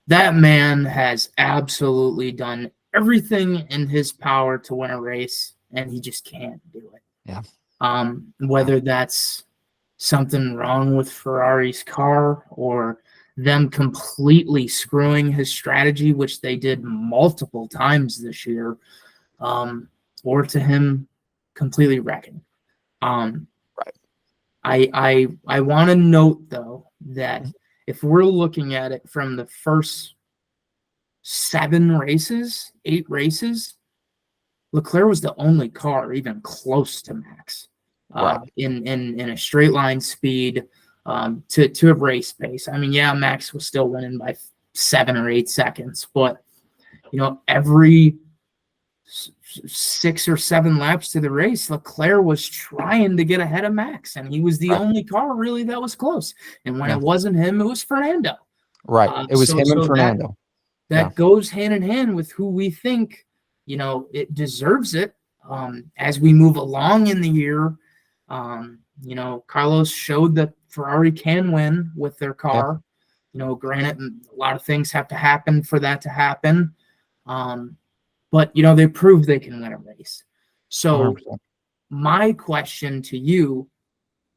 That man has absolutely done everything in his power to win a race, and he just can't do it. Yeah. Whether that's something wrong with Ferrari's car or them completely screwing his strategy, which they did multiple times this year, or to him completely wrecking. Right. I want to note, though, that if we're looking at it from the first 8 races, Leclerc was the only car even close to Max Right. in a straight line speed to a race pace. I mean, yeah, Max was still winning by 7 or 8 seconds, but every 6 or 7 laps to the race, Leclerc was trying to get ahead of Max, and he was the only car really that was close. And when it wasn't him, it was Fernando. Right. It was him and Fernando. That goes hand in hand with who we think, it deserves it. As we move along in the year, Carlos showed that Ferrari can win with their car. Granted, a lot of things have to happen for that to happen. But, they proved they can win a race. So 100%. My question to you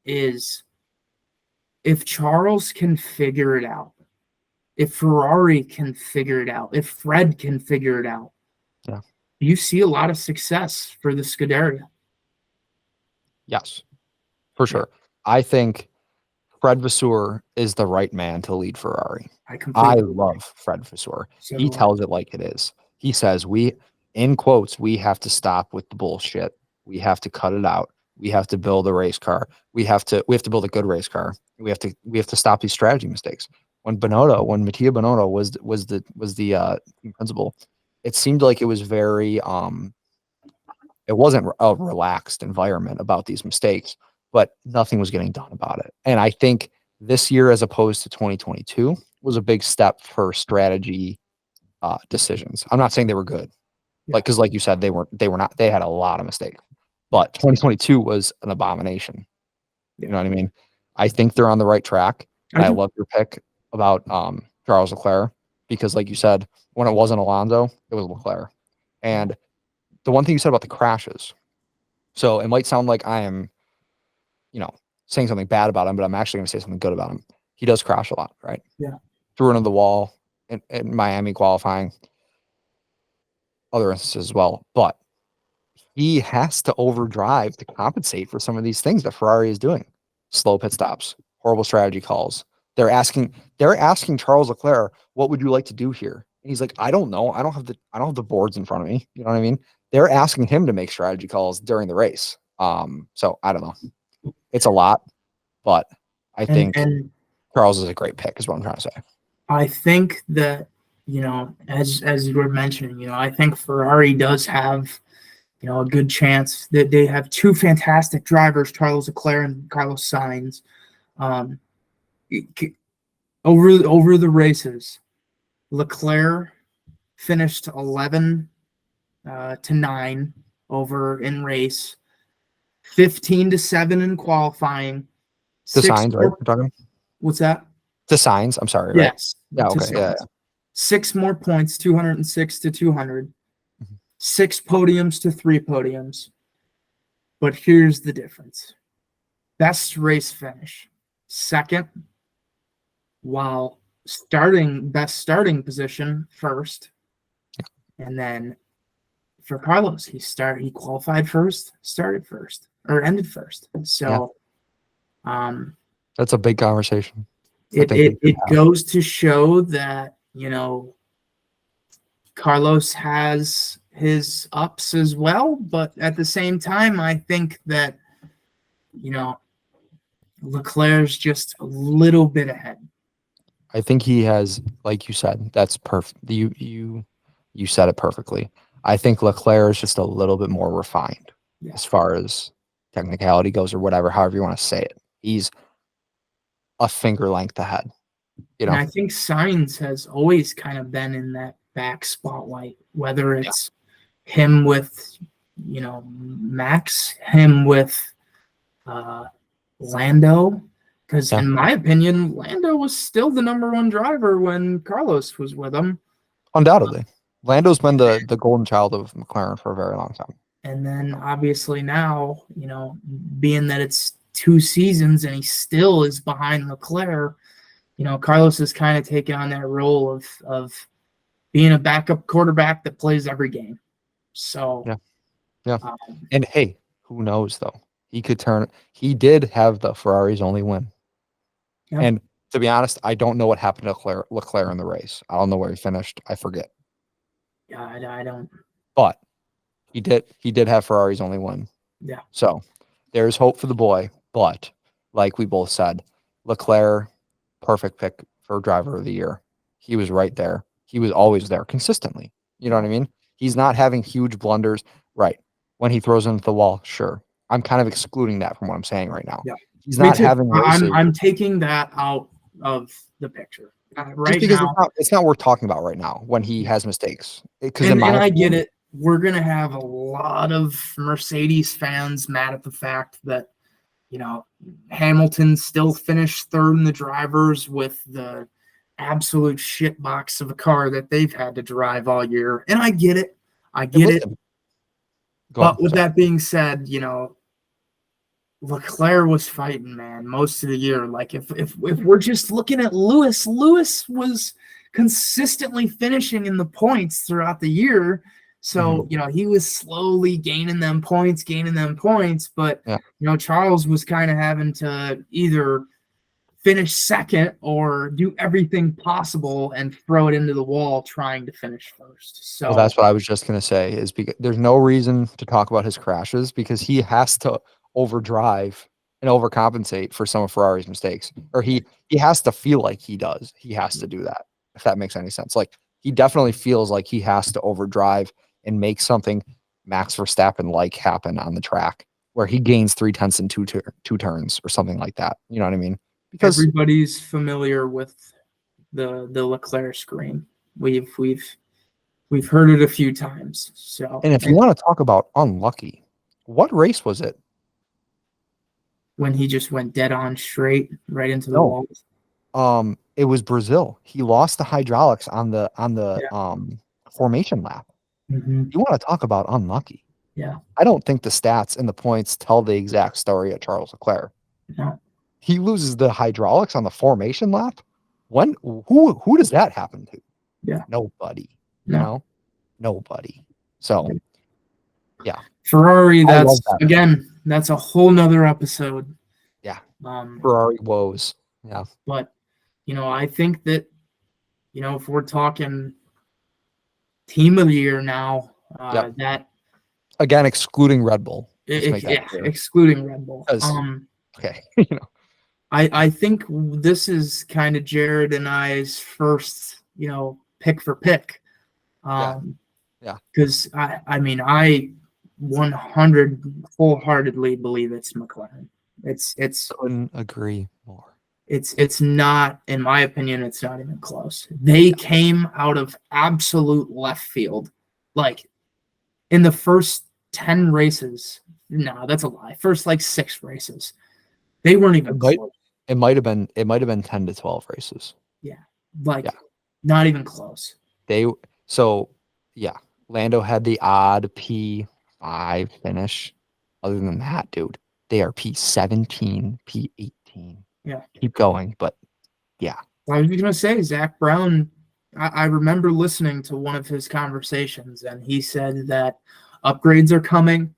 is, if Charles can figure it out, if Ferrari can figure it out, if Fred can figure it out, do you see a lot of success for the Scuderia? Yes, for sure. I think Fred Vasseur is the right man to lead Ferrari. I love Fred Vasseur. He tells it like it is. He says, in quotes, we have to stop with the bullshit. We have to cut it out. We have to build a race car. We have to build a good race car. We have to stop these strategy mistakes. When Mattia Binotto was the team principal, it seemed like it was very it wasn't a relaxed environment about these mistakes, but nothing was getting done about it. And I think this year, as opposed to 2022, was a big step for strategy decisions. I'm not saying they were good, because like you said, they had a lot of mistakes, but 2022 was an abomination. You know what I mean? I think they're on the right track. I love your pick about Charles Leclerc, because like you said, when it wasn't Alonso, it was Leclerc. And the one thing you said about the crashes, so it might sound like I am, saying something bad about him, but I'm actually going to say something good about him. He does crash a lot, right? Yeah. Threw into the wall in Miami qualifying, other instances as well. But he has to overdrive to compensate for some of these things that Ferrari is doing. Slow pit stops, horrible strategy calls. They're asking Charles Leclerc, what would you like to do here? And he's like, I don't know. I don't have the boards in front of me. You know what I mean? They're asking him to make strategy calls during the race. So I don't know. It's a lot, but I think Charles is a great pick, is what I'm trying to say. I think that, as you were mentioning, I think Ferrari does have, a good chance that they have 2 fantastic drivers, Charles Leclerc and Carlos Sainz. Over the races, Leclerc finished 11 to 9 over in race, 15 to 7 in qualifying. The signs, right? We're talking. What's that? The signs. I'm sorry. Yes. Right? Yeah. Okay. Yeah. 6 more points, 206 to 200. 6 podiums to 3 podiums. But here's the difference. Best race finish, second, while best starting position first. And then for Carlos, he qualified first, started first, or ended first. So that's a big conversation. It goes to show that, Carlos has his ups as well, but at the same time, I think that, you know, Leclerc's just a little bit ahead. I think he has, like you said, that's perfect. You said it perfectly. I think Leclerc is just a little bit more refined as far as technicality goes, or whatever, however you want to say it. He's a finger length ahead. And I think Sainz has always kind of been in that back spotlight, whether it's him with, Max, him with Lando. Because in my opinion, Lando was still the number one driver when Carlos was with him. Undoubtedly. Lando's been the golden child of McLaren for a very long time. And then obviously now, being that it's 2 seasons and he still is behind Leclerc, Carlos has kind of taken on that role of being a backup quarterback that plays every game. So, yeah. And hey, who knows though? He did have the Ferrari's only win. Yeah. And to be honest, I don't know what happened to Leclerc in the race. I don't know where he finished. I forget. Yeah, I don't. But he did have Ferrari's only win. Yeah. So there's hope for the boy. But like we both said, Leclerc, perfect pick for driver of the year. He was right there. He was always there consistently. You know what I mean? He's not having huge blunders. Right. When he throws into the wall, sure. I'm kind of excluding that from what I'm saying right now. Yeah. He's not having races. I'm taking that out of the picture. Right because now, it's not worth talking about right now when he has mistakes. And I get it. We're going to have a lot of Mercedes fans mad at the fact that, Hamilton still finished third in the drivers with the absolute shit box of a car that they've had to drive all year. And I get it. But with that being said, Leclerc was fighting, man, most of the year. Like if we're just looking at Lewis was consistently finishing in the points throughout the year. So, he was slowly gaining them points, but Charles was kind of having to either finish second or do everything possible and throw it into the wall trying to finish first. So that's what I was just going to say, is because there's no reason to talk about his crashes because he has to overdrive and overcompensate for some of Ferrari's mistakes, or he has to feel like he does. He has to do that, if that makes any sense. Like he definitely feels like he has to overdrive and make something Max Verstappen like happen on the track where he gains 0.3 in two turns or something like that. You know what I mean? Because everybody's familiar with the Leclerc scream. We've heard it a few times. So, and if you want to talk about unlucky, what race was it? When he just went dead on straight right into the wall. It was Brazil. He lost the hydraulics on the formation lap. Mm-hmm. You want to talk about unlucky? Yeah. I don't think the stats and the points tell the exact story of Charles Leclerc. No. He loses the hydraulics on the formation lap. Who does that happen to? Yeah. Nobody. Nobody. So yeah. Ferrari, that's a whole nother episode. Yeah. Ferrari woes. Yeah. But I think that if we're talking team of the year now, that again excluding Red Bull. Excluding Red Bull. Okay. I think this is kind of Jared and I's first, pick for pick. Because I 100 wholeheartedly believe it's McLaren. It's couldn't agree more. It's not, in my opinion, it's not even close. They came out of absolute left field. Like in the first 10 races. No, that's a lie. First 6 races. They weren't even close. It might have been 10 to 12 races. Yeah. Not even close. Lando had the odd P5 finish. Other than that, dude, they are P17, P18. Yeah. Keep going, but yeah. I was going to say, Zach Brown, I remember listening to one of his conversations, and he said that upgrades are coming.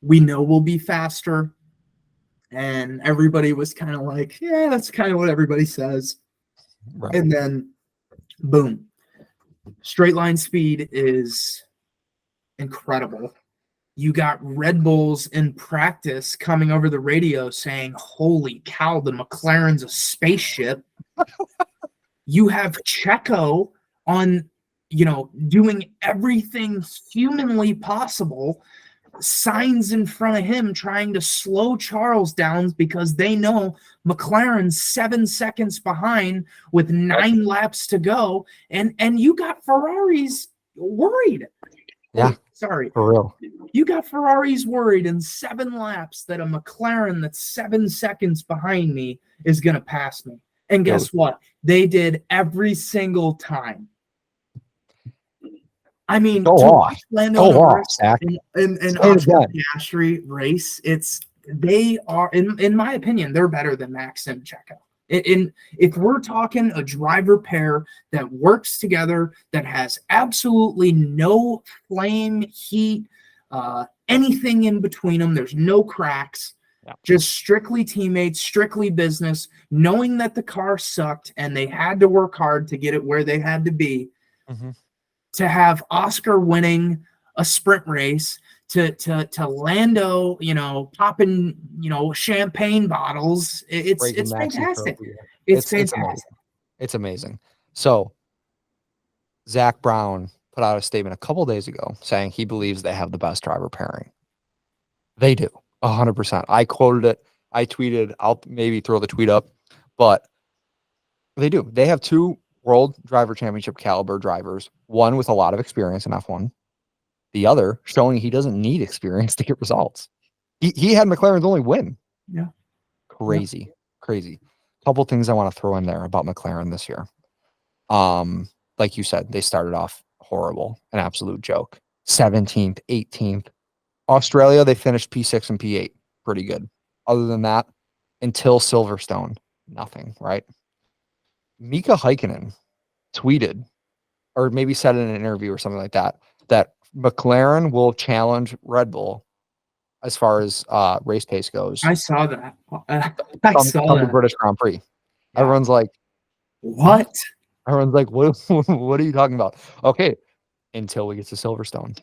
We know we'll be faster. And everybody was kind of like, yeah, that's kind of what everybody says. Right. And then, boom. Straight line speed is incredible. You got Red Bulls in practice coming over the radio saying, "Holy cow, the McLaren's a spaceship." You have Checo on, doing everything humanly possible, signs in front of him trying to slow Charles down because they know McLaren's 7 seconds behind with 9 laps to go, and you got Ferraris worried. Yeah, sorry, for real. You got Ferraris worried in 7 laps that a McLaren that's 7 seconds behind me is going to pass me. And guess what? They did every single time. I mean, Go off. Lando Norris Zach. in Oscar Piastri race, they are, in my opinion, they're better than Max and Checo. If we're talking a driver pair that works together, that has absolutely no flame, heat, anything in between them, there's no cracks, just strictly teammates, strictly business, knowing that the car sucked and they had to work hard to get it where they had to be, to have Oscar winning a sprint race, to Lando, popping, champagne bottles. It's fantastic. It's fantastic. Amazing. It's amazing. So Zach Brown put out a statement a couple days ago saying he believes they have the best driver pairing. They do, 100%. I quoted it. I tweeted. I'll maybe throw the tweet up, but they do. They have 2 World Driver Championship caliber drivers, one with a lot of experience in F1, the other showing he doesn't need experience to get results. He had McLaren's only win. Yeah. Crazy. Couple things I want to throw in there about McLaren this year. Like you said, they started off horrible, an absolute joke. 17th, 18th. Australia, they finished P6 and P8. Pretty good. Other than that, until Silverstone, nothing, right? Mika Häkkinen tweeted, or maybe said in an interview or something like that, that McLaren will challenge Red Bull as far as race pace goes. I saw that. I saw that. The British Grand Prix. Yeah. Everyone's like, what? Everyone's like, what are you talking about? Okay, until we get to Silverstone.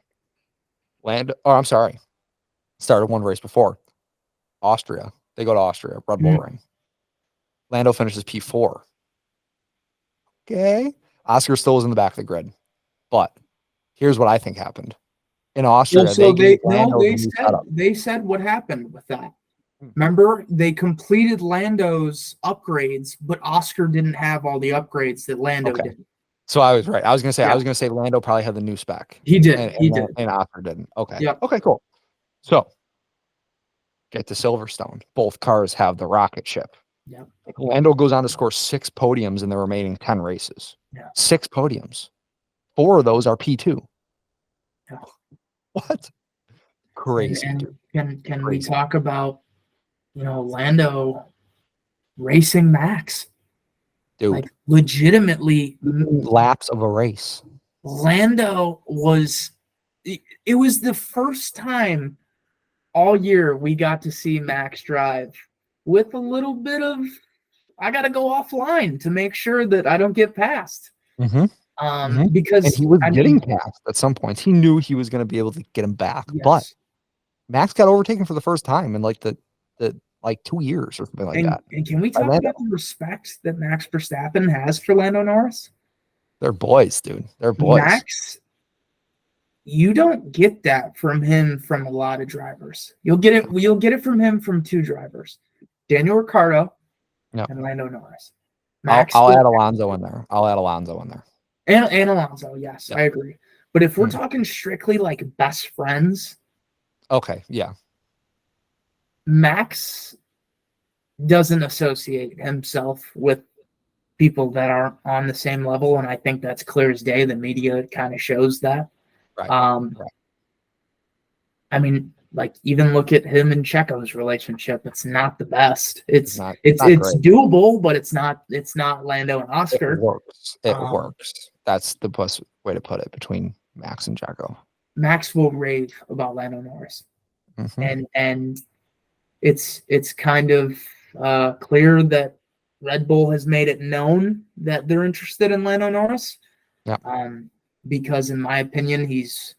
Started one race before. Austria. They go to Austria, Red Bull Ring. Lando finishes P4. Okay. Oscar still was in the back of the grid. But here's what I think happened. In Austria, they said what happened with that. Remember, they completed Lando's upgrades, but Oscar didn't have all the upgrades that Lando did. So I was right. I was gonna say Lando probably had the new spec. He did. And Oscar didn't. Okay. Yep. Okay, cool. So get to Silverstone. Both cars have the rocket ship. Yeah. Lando goes on to score 6 podiums in the remaining 10 races. Yeah. 6 podiums. 4 of those are P2. Yeah. What? Crazy. And can we talk about, Lando racing Max? Dude. Like, legitimately laps of a race. Lando it was the first time all year we got to see Max drive with a little bit of, I got to go offline to make sure that I don't get passed. Because and he was getting passed at some points. He knew he was going to be able to get him back, but Max got overtaken for the first time in like the 2 years or something like that. And can we talk about the respect that Max Verstappen has for Lando Norris? They're boys, dude. They're boys. Max, you don't get that from him from a lot of drivers. You'll get it from him from 2 drivers, Daniel Ricciardo and Lando Norris. I'll add Alonso in there. And Alonso, yes, I agree. But if we're talking strictly like best friends, okay, yeah. Max doesn't associate himself with people that aren't on the same level, and I think that's clear as day. The media kind of shows that. Right. I mean, like, even look at him and Checo's relationship. It's not the best. It's doable, but it's not Lando and Oscar. It works. That's the best way to put it between Max and Checo. Max will rave about Lando Norris. And it's kind of clear that Red Bull has made it known that they're interested in Lando Norris. Yeah. because, in my opinion, he's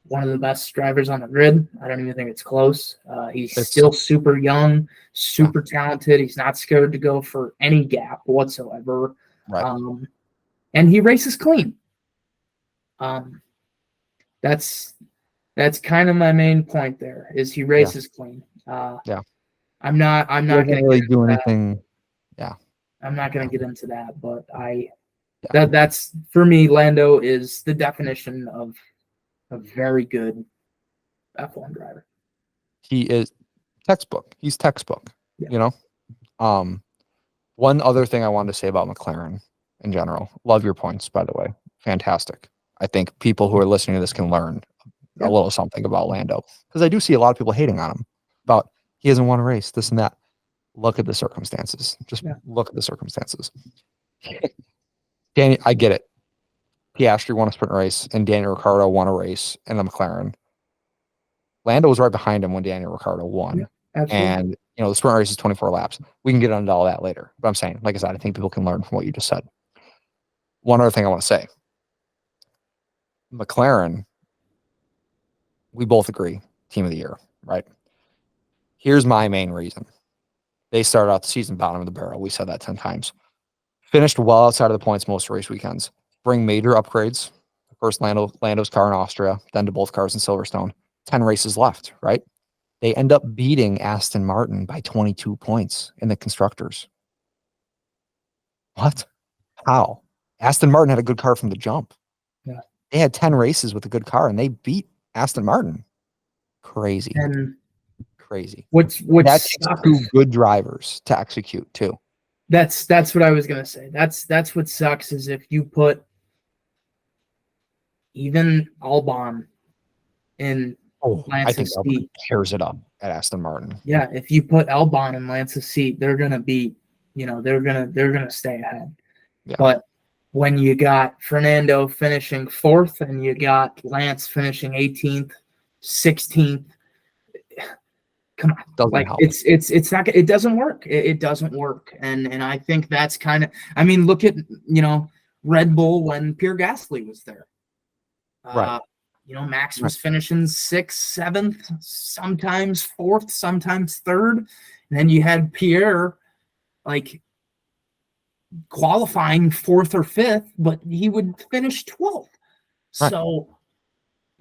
one of the best drivers on the grid. I don't even think it's close. He's still super young, super talented. He's not scared to go for any gap whatsoever. Right. And he races clean. That's kind of my main point there, is he races clean. I'm not going to really do anything. Yeah. I'm not going to get into that, but that's for me, Lando is the definition of a very good F1 driver. He is textbook. He's textbook. Yeah. You know. One other thing I wanted to say about McLaren in general. Love your points, by the way. Fantastic. I think people who are listening to this can learn a little something about Lando, because I do see a lot of people hating on him about he hasn't won a race, this and that. Look at the circumstances. Just look at the circumstances. Danny, I get it. Piastri won a sprint race, and Daniel Ricciardo won a race in the McLaren. Lando was right behind him when Daniel Ricciardo won. Yeah, and, you know, the sprint race is 24 laps. We can get into all that later. But I'm saying, like I said, I think people can learn from what you just said. One other thing I want to say. McLaren, we both agree, team of the year, right? Here's my main reason. They started out the season bottom of the barrel. We said that 10 times. Finished well outside of the points most race weekends. Bring major upgrades. First Lando's car in Austria, then to both cars in Silverstone. 10 races left, right? They end up beating Aston Martin by 22 points in the constructors. What? How? Aston Martin had a good car from the jump. Yeah. They had 10 races with a good car, and they beat Aston Martin. Crazy. And crazy. That takes two good drivers to execute too. That's what I was gonna say. That's what sucks, is if you put even Albon in Lance's seat. Tears it up at Aston Martin. Yeah, if you put Albon in Lance's seat, they're gonna beat. They're gonna stay ahead. Yeah. But when you got Fernando finishing 4th and you got Lance finishing 18th, 16th. Come on, doesn't help. It's not. It doesn't work. It doesn't work, and I think that's kind of. I mean, look at Red Bull when Pierre Gasly was there. Right. Max was finishing 6th, 7th, sometimes 4th, sometimes 3rd, and then you had Pierre, qualifying 4th or 5th, but he would finish 12th. Right. So.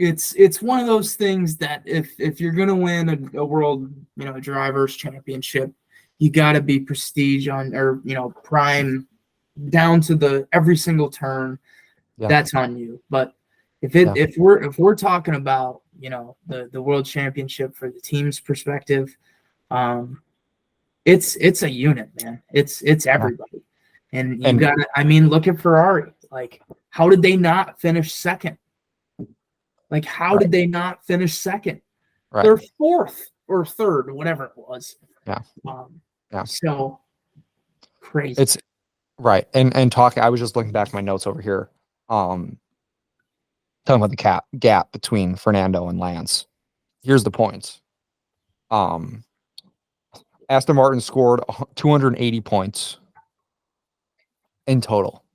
It's one of those things that if you're gonna win a world drivers championship, you got to be prestige prime down to the every single turn. Yeah. That's on you. But if we're talking about the world championship for the team's perspective, it's a unit, man. It's everybody, and you got to. I mean, look at Ferrari. How did they not finish 2nd? How did they not finish 2nd? Right. They're 4th or 3rd, whatever it was. Yeah. So crazy. It's right. And talking, I was just looking back at my notes over here. Talking about the gap between Fernando and Lance. Here's the points. Aston Martin scored 280 points in total.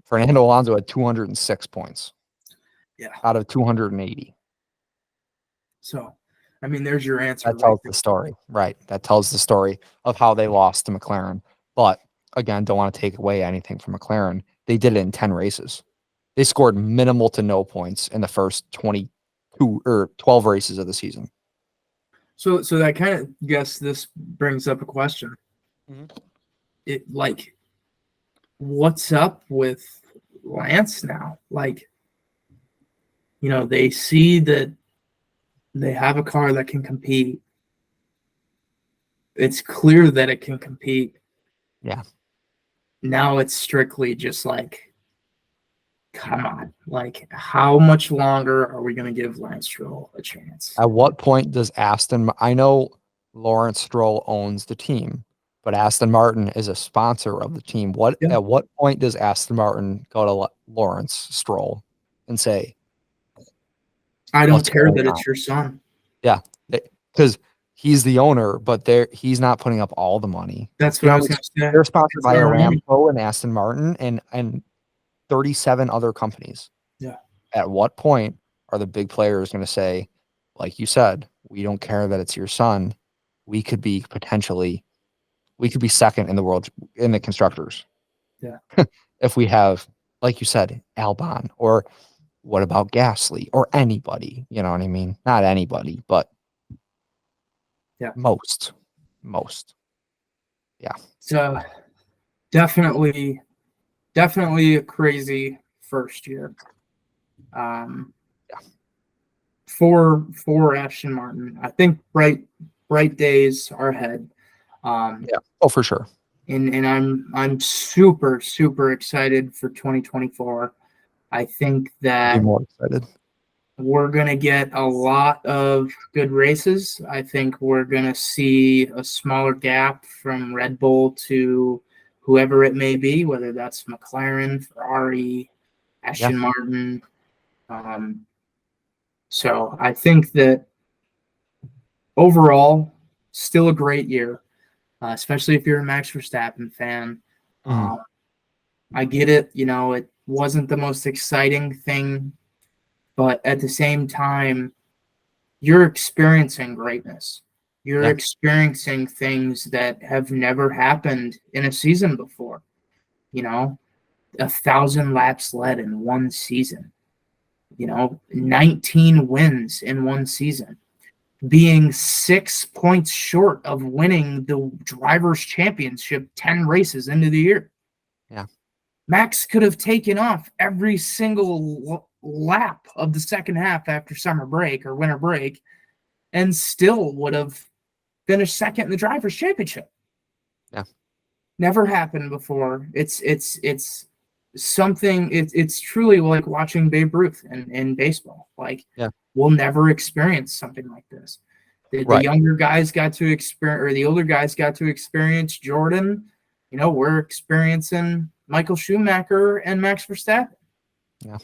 Fernando Alonso had 206 points. Yeah. Out of 280. So, I mean, there's your answer. That tells the story, right? That tells the story of how they lost to McLaren. But again, don't want to take away anything from McLaren. They did it in 10 races. They scored minimal to no points in the first 22 or 12 races of the season. So that kind of guess this brings up a question. Mm-hmm. What's up with Lance now? They see that they have a car that can compete. It's clear that it can compete. Yeah. Now it's strictly just come on. How much longer are we going to give Lance Stroll a chance? At what point does I know Lawrence Stroll owns the team, but Aston Martin is a sponsor of the team. At what point does Aston Martin go to Lawrence Stroll and say, I don't care that it's your son. Yeah, because he's the owner, but he's not putting up all the money. That's what I was going to say. They're sponsored by Aramco and Aston Martin, and 37 other companies. Yeah. At what point are the big players going to say, like you said, we don't care that it's your son. We could be second in the world in the constructors. Yeah. If we have, like you said, Albon, or what about Gasly, or anybody, you know what I mean? Not anybody, but Yeah. most. Yeah. So definitely a crazy first year. Yeah. For Aston Martin. I think bright days are ahead. Yeah. Oh, for sure. And I'm super excited for 2024. I think I'd be that more excited. we're going to get a lot of good races. I think we're going to see a smaller gap from Red Bull to whoever it may be, whether that's McLaren, Ferrari, Aston Martin. So I think that overall, still a great year, especially if you're a Max Verstappen fan. I get it. It wasn't the most exciting thing, but at the same time, you're experiencing greatness. You're experiencing things that have never happened in a season before. 1,000 laps led in one season. 19 wins in one season. Being 6 points short of winning the Drivers' Championship 10 races into the year. Yeah. Max could have taken off every single lap of the second half after summer break or winter break and still would have finished second in the Drivers' Championship. Yeah. Never happened before. It's something, it's truly like watching Babe Ruth in baseball. Like, we'll never experience something like this. The younger guys got to experience, or the older guys got to experience Jordan. We're experiencing Michael Schumacher and Max Verstappen. Yeah.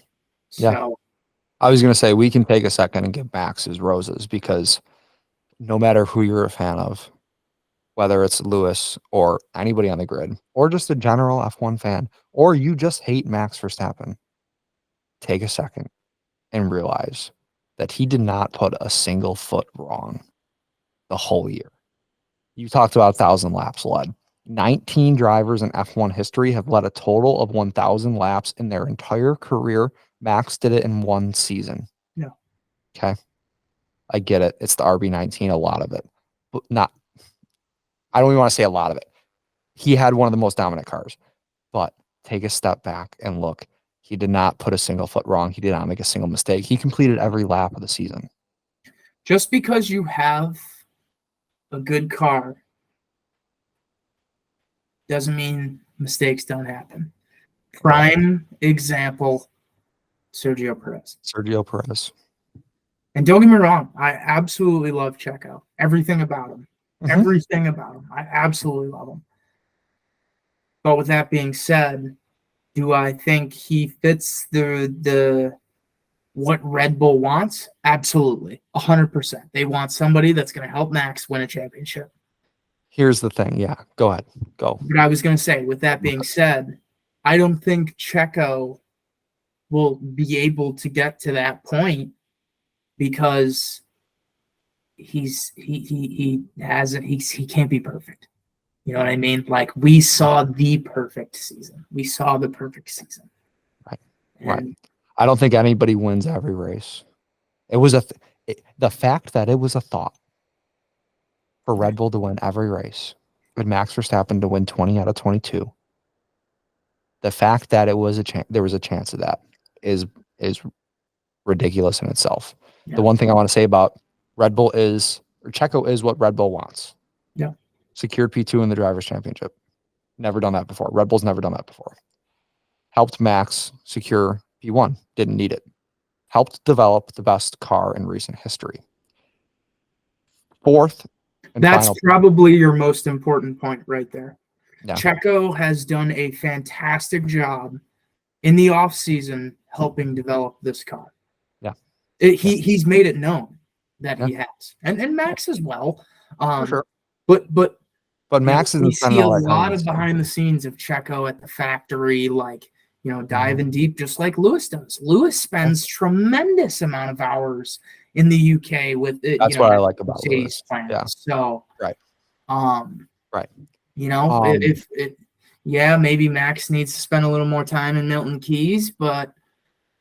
So, I was going to say, we can take a second and give Max his roses, because no matter who you're a fan of, whether it's Lewis or anybody on the grid, or just a general F1 fan, or you just hate Max Verstappen, take a second and realize that he did not put a single foot wrong the whole year. You talked about 1,000 laps led. 19 drivers in F1 history have led a total of 1,000 laps in their entire career. Max did it in one season. Yeah. Okay. I get it. It's the RB19, a lot of it. But I don't even want to say a lot of it. He had one of the most dominant cars. But take a step back and look. He did not put a single foot wrong. He did not make a single mistake. He completed every lap of the season. Just because you have a good car doesn't mean mistakes don't happen. Prime example, Sergio Perez. And don't get me wrong, I absolutely love Checo. Everything about him. Everything about him. I absolutely love him. But with that being said, do I think he fits the what Red Bull wants? Absolutely. 100%. They want somebody that's going to help Max win a championship. Here's the thing. Yeah, go ahead. Go. But I was going to say, with that being said, I don't think Checo will be able to get to that point, because he can't be perfect. You know what I mean? Like, we saw the perfect season. Right. I don't think anybody wins every race. It was the fact that it was a thought for Red Bull to win every race, and Max Verstappen to win 20 out of 22. The fact that it was there was a chance of that is ridiculous in itself. Yeah. The one thing I want to say about Red Bull Checo is what Red Bull wants. Yeah. Secured P2 in the Drivers' Championship. Never done that before. Red Bull's never done that before. Helped Max secure P1. Didn't need it. Helped develop the best car in recent history. Fourth and That's probably your most important point right there. Yeah. Checo has done a fantastic job in the offseason helping develop this car. Yeah. He's made it known that he has. And Max as well. For sure. But Max isn't we see a lot of behind the scenes of Checo at the factory, like diving deep just like Lewis does. Lewis spends tremendous amount of hours in the UK with That's what I like about Lewis. plant. Yeah. So Right. Right. If maybe Max needs to spend a little more time in Milton Keys, but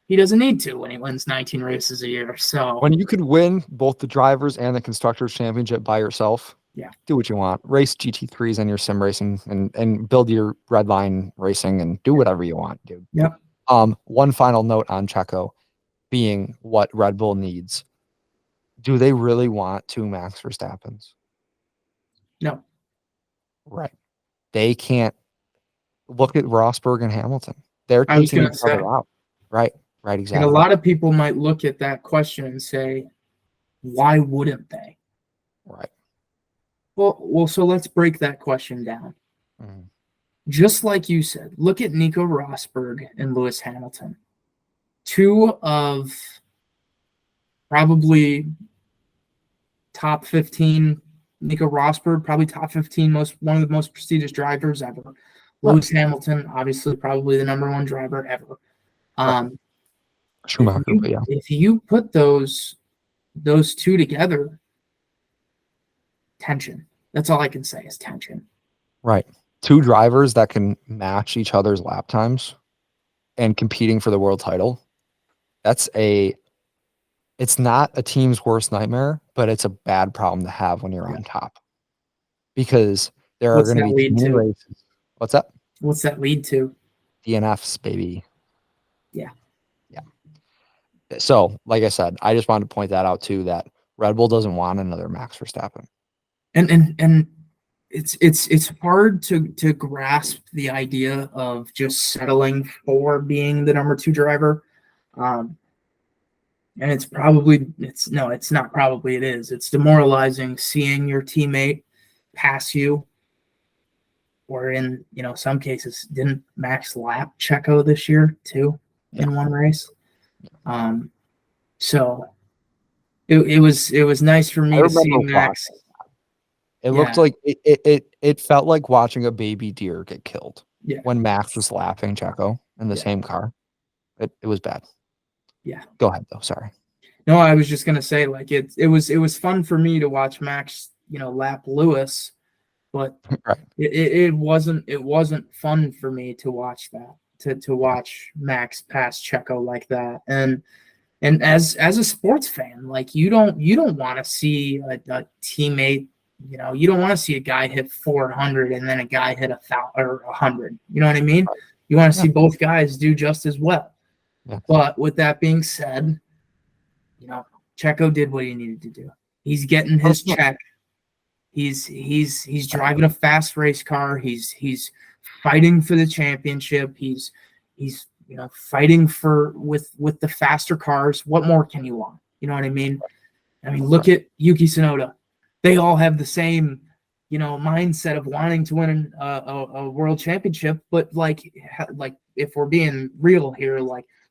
he doesn't need to when he wins 19 races a year. So when you could win both the drivers and the constructors championship by yourself, do what you want. Race GT3s on your sim racing and build your red line racing and do whatever you want, dude. Yep. One final note on Checo being what Red Bull needs. Do they really want two Max Verstappens? No. Right. They can't look at Rosberg and Hamilton. They're taking each other out. Right. Right. Exactly. And a lot of people might look at that question and say, why wouldn't they? Right. Well, so let's break that question down. Mm-hmm. Just like you said, look at Nico Rosberg and Lewis Hamilton. Two of probably top 15, Nico Rosberg, probably top 15, one of the most prestigious drivers ever. Lewis Hamilton, obviously probably the number one driver ever. Schumacher, if you put those two together, tension. That's all I can say is tension. Right. Two drivers that can match each other's lap times and competing for the world title. It's not a team's worst nightmare, but it's a bad problem to have when you're on top. Because there are going to be many races. What's that? What's that lead to? DNFs, baby. Yeah. Yeah. So, like I said, I just wanted to point that out too, that Red Bull doesn't want another Max Verstappen. And it's hard to grasp the idea of just settling for being the number two driver. And it is. It's demoralizing seeing your teammate pass you, or in some cases, didn't Max lap Checo this year too in one race. So it was nice for me to see Max. It looked like it felt like watching a baby deer get killed when Max was lapping Checo in the same car. It was bad. Yeah. Go ahead though. Sorry. No, I was just gonna say it was fun for me to watch Max, lap Lewis, but it wasn't fun for me to watch that, to watch Max pass Checo like that. And as a sports fan, you don't want to see a teammate, you don't want to see a guy hit 400 and then a guy hit 1,000 or 100. You know what I mean? You want to see both guys do just as well. Yeah. But with that being said, Checo did what he needed to do. He's getting his check. He's driving a fast race car. He's fighting for the championship. He's fighting with the faster cars. What more can you want? You know what I mean? Look at Yuki Tsunoda. They all have the same, mindset of wanting to win a world championship. But like if we're being real here,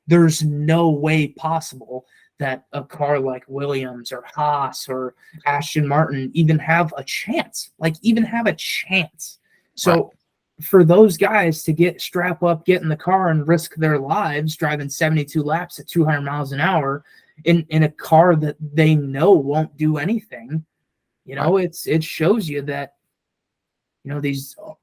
there's no way possible that a car like Williams or Haas or Aston Martin even have a chance. So for those guys to strap up, get in the car and risk their lives driving 72 laps at 200 miles an hour in a car that they know won't do anything, it shows you that,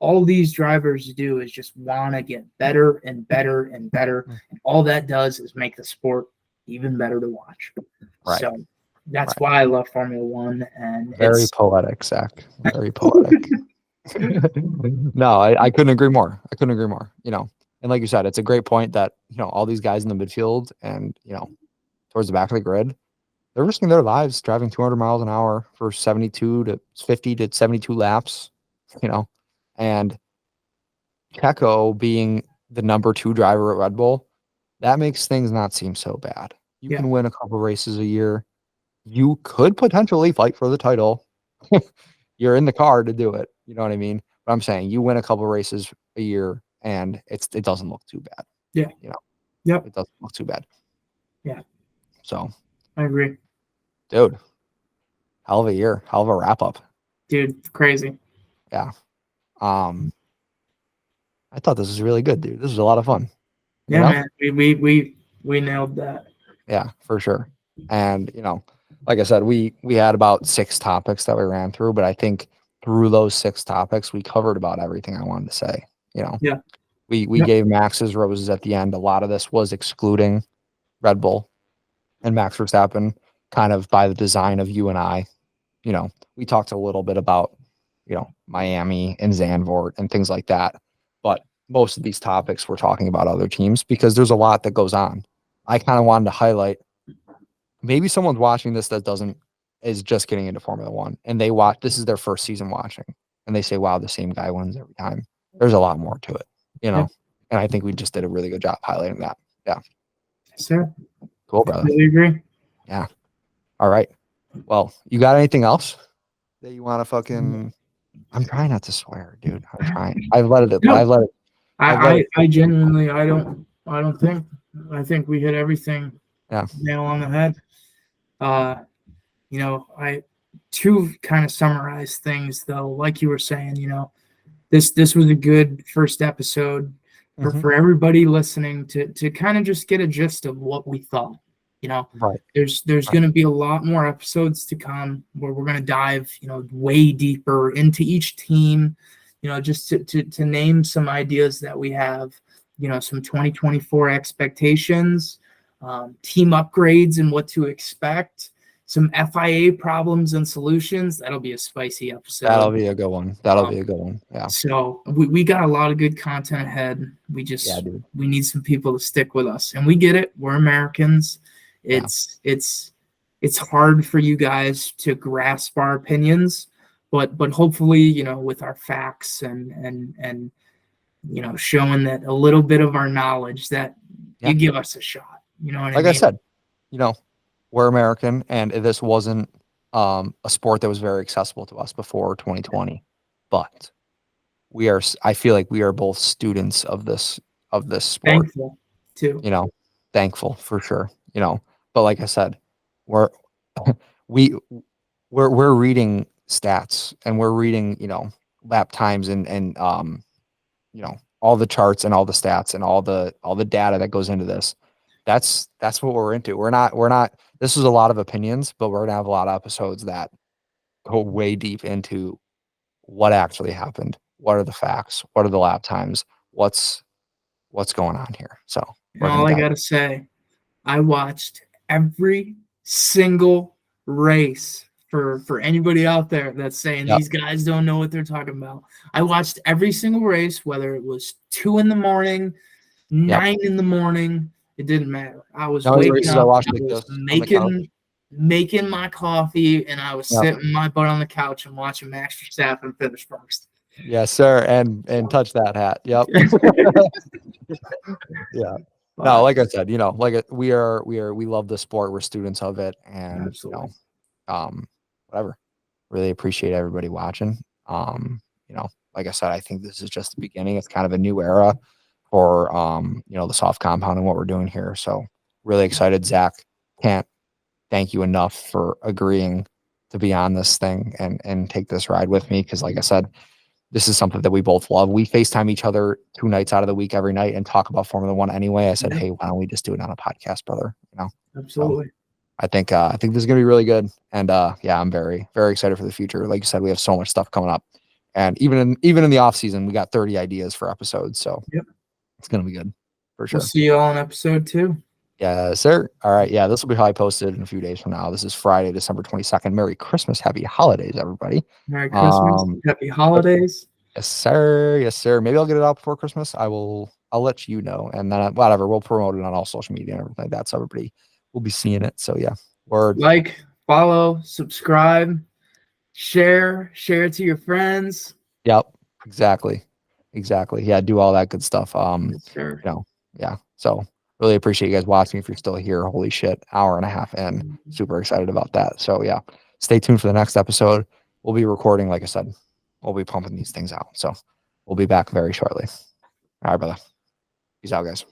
all these drivers do is just want to get better and better and better. And all that does is make the sport even better to watch. Right. So that's why I love Formula One. And very poetic, Zach. Very poetic. No, I couldn't agree more. And like you said, it's a great point that, all these guys in the midfield and, towards the back of the grid, they're risking their lives driving 200 miles an hour for 72 to 50 to 72 laps, and Checo being the number two driver at Red Bull, that makes things not seem so bad. You can win a couple races a year. You could potentially fight for the title. You're in the car to do it. You know what I mean? But I'm saying you win a couple races a year and it doesn't look too bad. Yeah. It doesn't look too bad. Yeah. So I agree. Dude. Hell of a year. Hell of a wrap up. Dude, crazy. Yeah. I thought this was really good, dude. This was a lot of fun. You Yeah, know? man. We nailed that. Yeah, for sure. And, like I said, we had about 6 topics that we ran through, but I think through those 6 topics, we covered about everything I wanted to say. Yeah. We Yep. gave Max's roses at the end. A lot of this was excluding Red Bull and Max Verstappen, kind of by the design of you and I. We talked a little bit about, Miami and Zandvoort and things like that. But most of these topics we're talking about other teams because there's a lot that goes on. I kind of wanted to highlight maybe someone's watching this that is just getting into Formula One and this is their first season watching and they say, wow, the same guy wins every time. There's a lot more to it, Yeah. and I think we just did a really good job highlighting that. Yeah. Sir. Cool, brother. Completely agree. Yeah. All right. Well, you got anything else that you want to fucking? I'm trying not to swear, dude. I'm trying. I've let it. No. I've let it. I genuinely I don't think I think we hit everything nail on the head. I to kind of summarize things though, like you were saying, this was a good first episode for everybody listening to kind of just get a gist of what we thought. Right. There's going to be a lot more episodes to come where we're going to dive, way deeper into each team, just to name some ideas that we have, some 2024 expectations, team upgrades and what to expect, some FIA problems and solutions. That'll be a spicy episode. That'll be a good one. Yeah. So we got a lot of good content ahead. We need some people to stick with us, and we get it. We're Americans. It's hard for you guys to grasp our opinions, but hopefully, with our facts and showing that a little bit of our knowledge that you give us a shot. You know what I mean? Like I said, we're American, and this wasn't a sport that was very accessible to us before 2020, but I feel like we are both students of this sport. Thankful too. Thankful for sure. But like I said, we're reading stats and we're reading, lap times and all the charts and all the stats and all the data that goes into this. That's what we're into. We're not, this is a lot of opinions, but we're going to have a lot of episodes that go way deep into what actually happened. What are the facts? What are the lap times? What's going on here? So all I got to say, I watched every single race for anybody out there that's saying these guys don't know what they're talking about. I watched every single race, whether it was 2 a.m, 9 a.m, it didn't matter. I was waking up, I was making my coffee, and I was sitting my butt on the couch and watching Max Verstappen finish first. Yes, sir, and touch that hat. Yep. Yeah. No, like I said, we love the sport. We're students of it, and absolutely. Whatever. Really appreciate everybody watching. Like I said, I think this is just the beginning. It's kind of a new era for the soft compound and what we're doing here. So really excited. Zach, can't thank you enough for agreeing to be on this thing and take this ride with me. Cause like I said, this is something that we both love. We FaceTime each other 2 nights out of the week every night and talk about Formula One anyway. I said, hey, why don't we just do it on a podcast, brother? Absolutely. So I think this is gonna be really good. And I'm very, very excited for the future. Like you said, we have so much stuff coming up. And even in the off season, we got 30 ideas for episodes. So it's gonna be good for sure. We'll see you all in episode 2. Yeah, sir. All right. Yeah, this will be probably posted in a few days from now. This is Friday, December 22nd. Merry Christmas, happy holidays, everybody. Merry Christmas, happy holidays. Yes, sir. Yes, sir. Maybe I'll get it out before Christmas. I'll let you know, and then whatever, we'll promote it on all social media and everything like that, so everybody will be seeing it. So yeah, word. Like, follow, subscribe, share it to your friends. Yep. Exactly. Yeah, do all that good stuff. Sure. Yeah. So really appreciate you guys watching. If you're still here, holy shit, hour and a half in. Super excited about that. So yeah, stay tuned for the next episode. We'll be recording, like I said, we'll be pumping these things out. So we'll be back very shortly. All right, brother. Peace out, guys.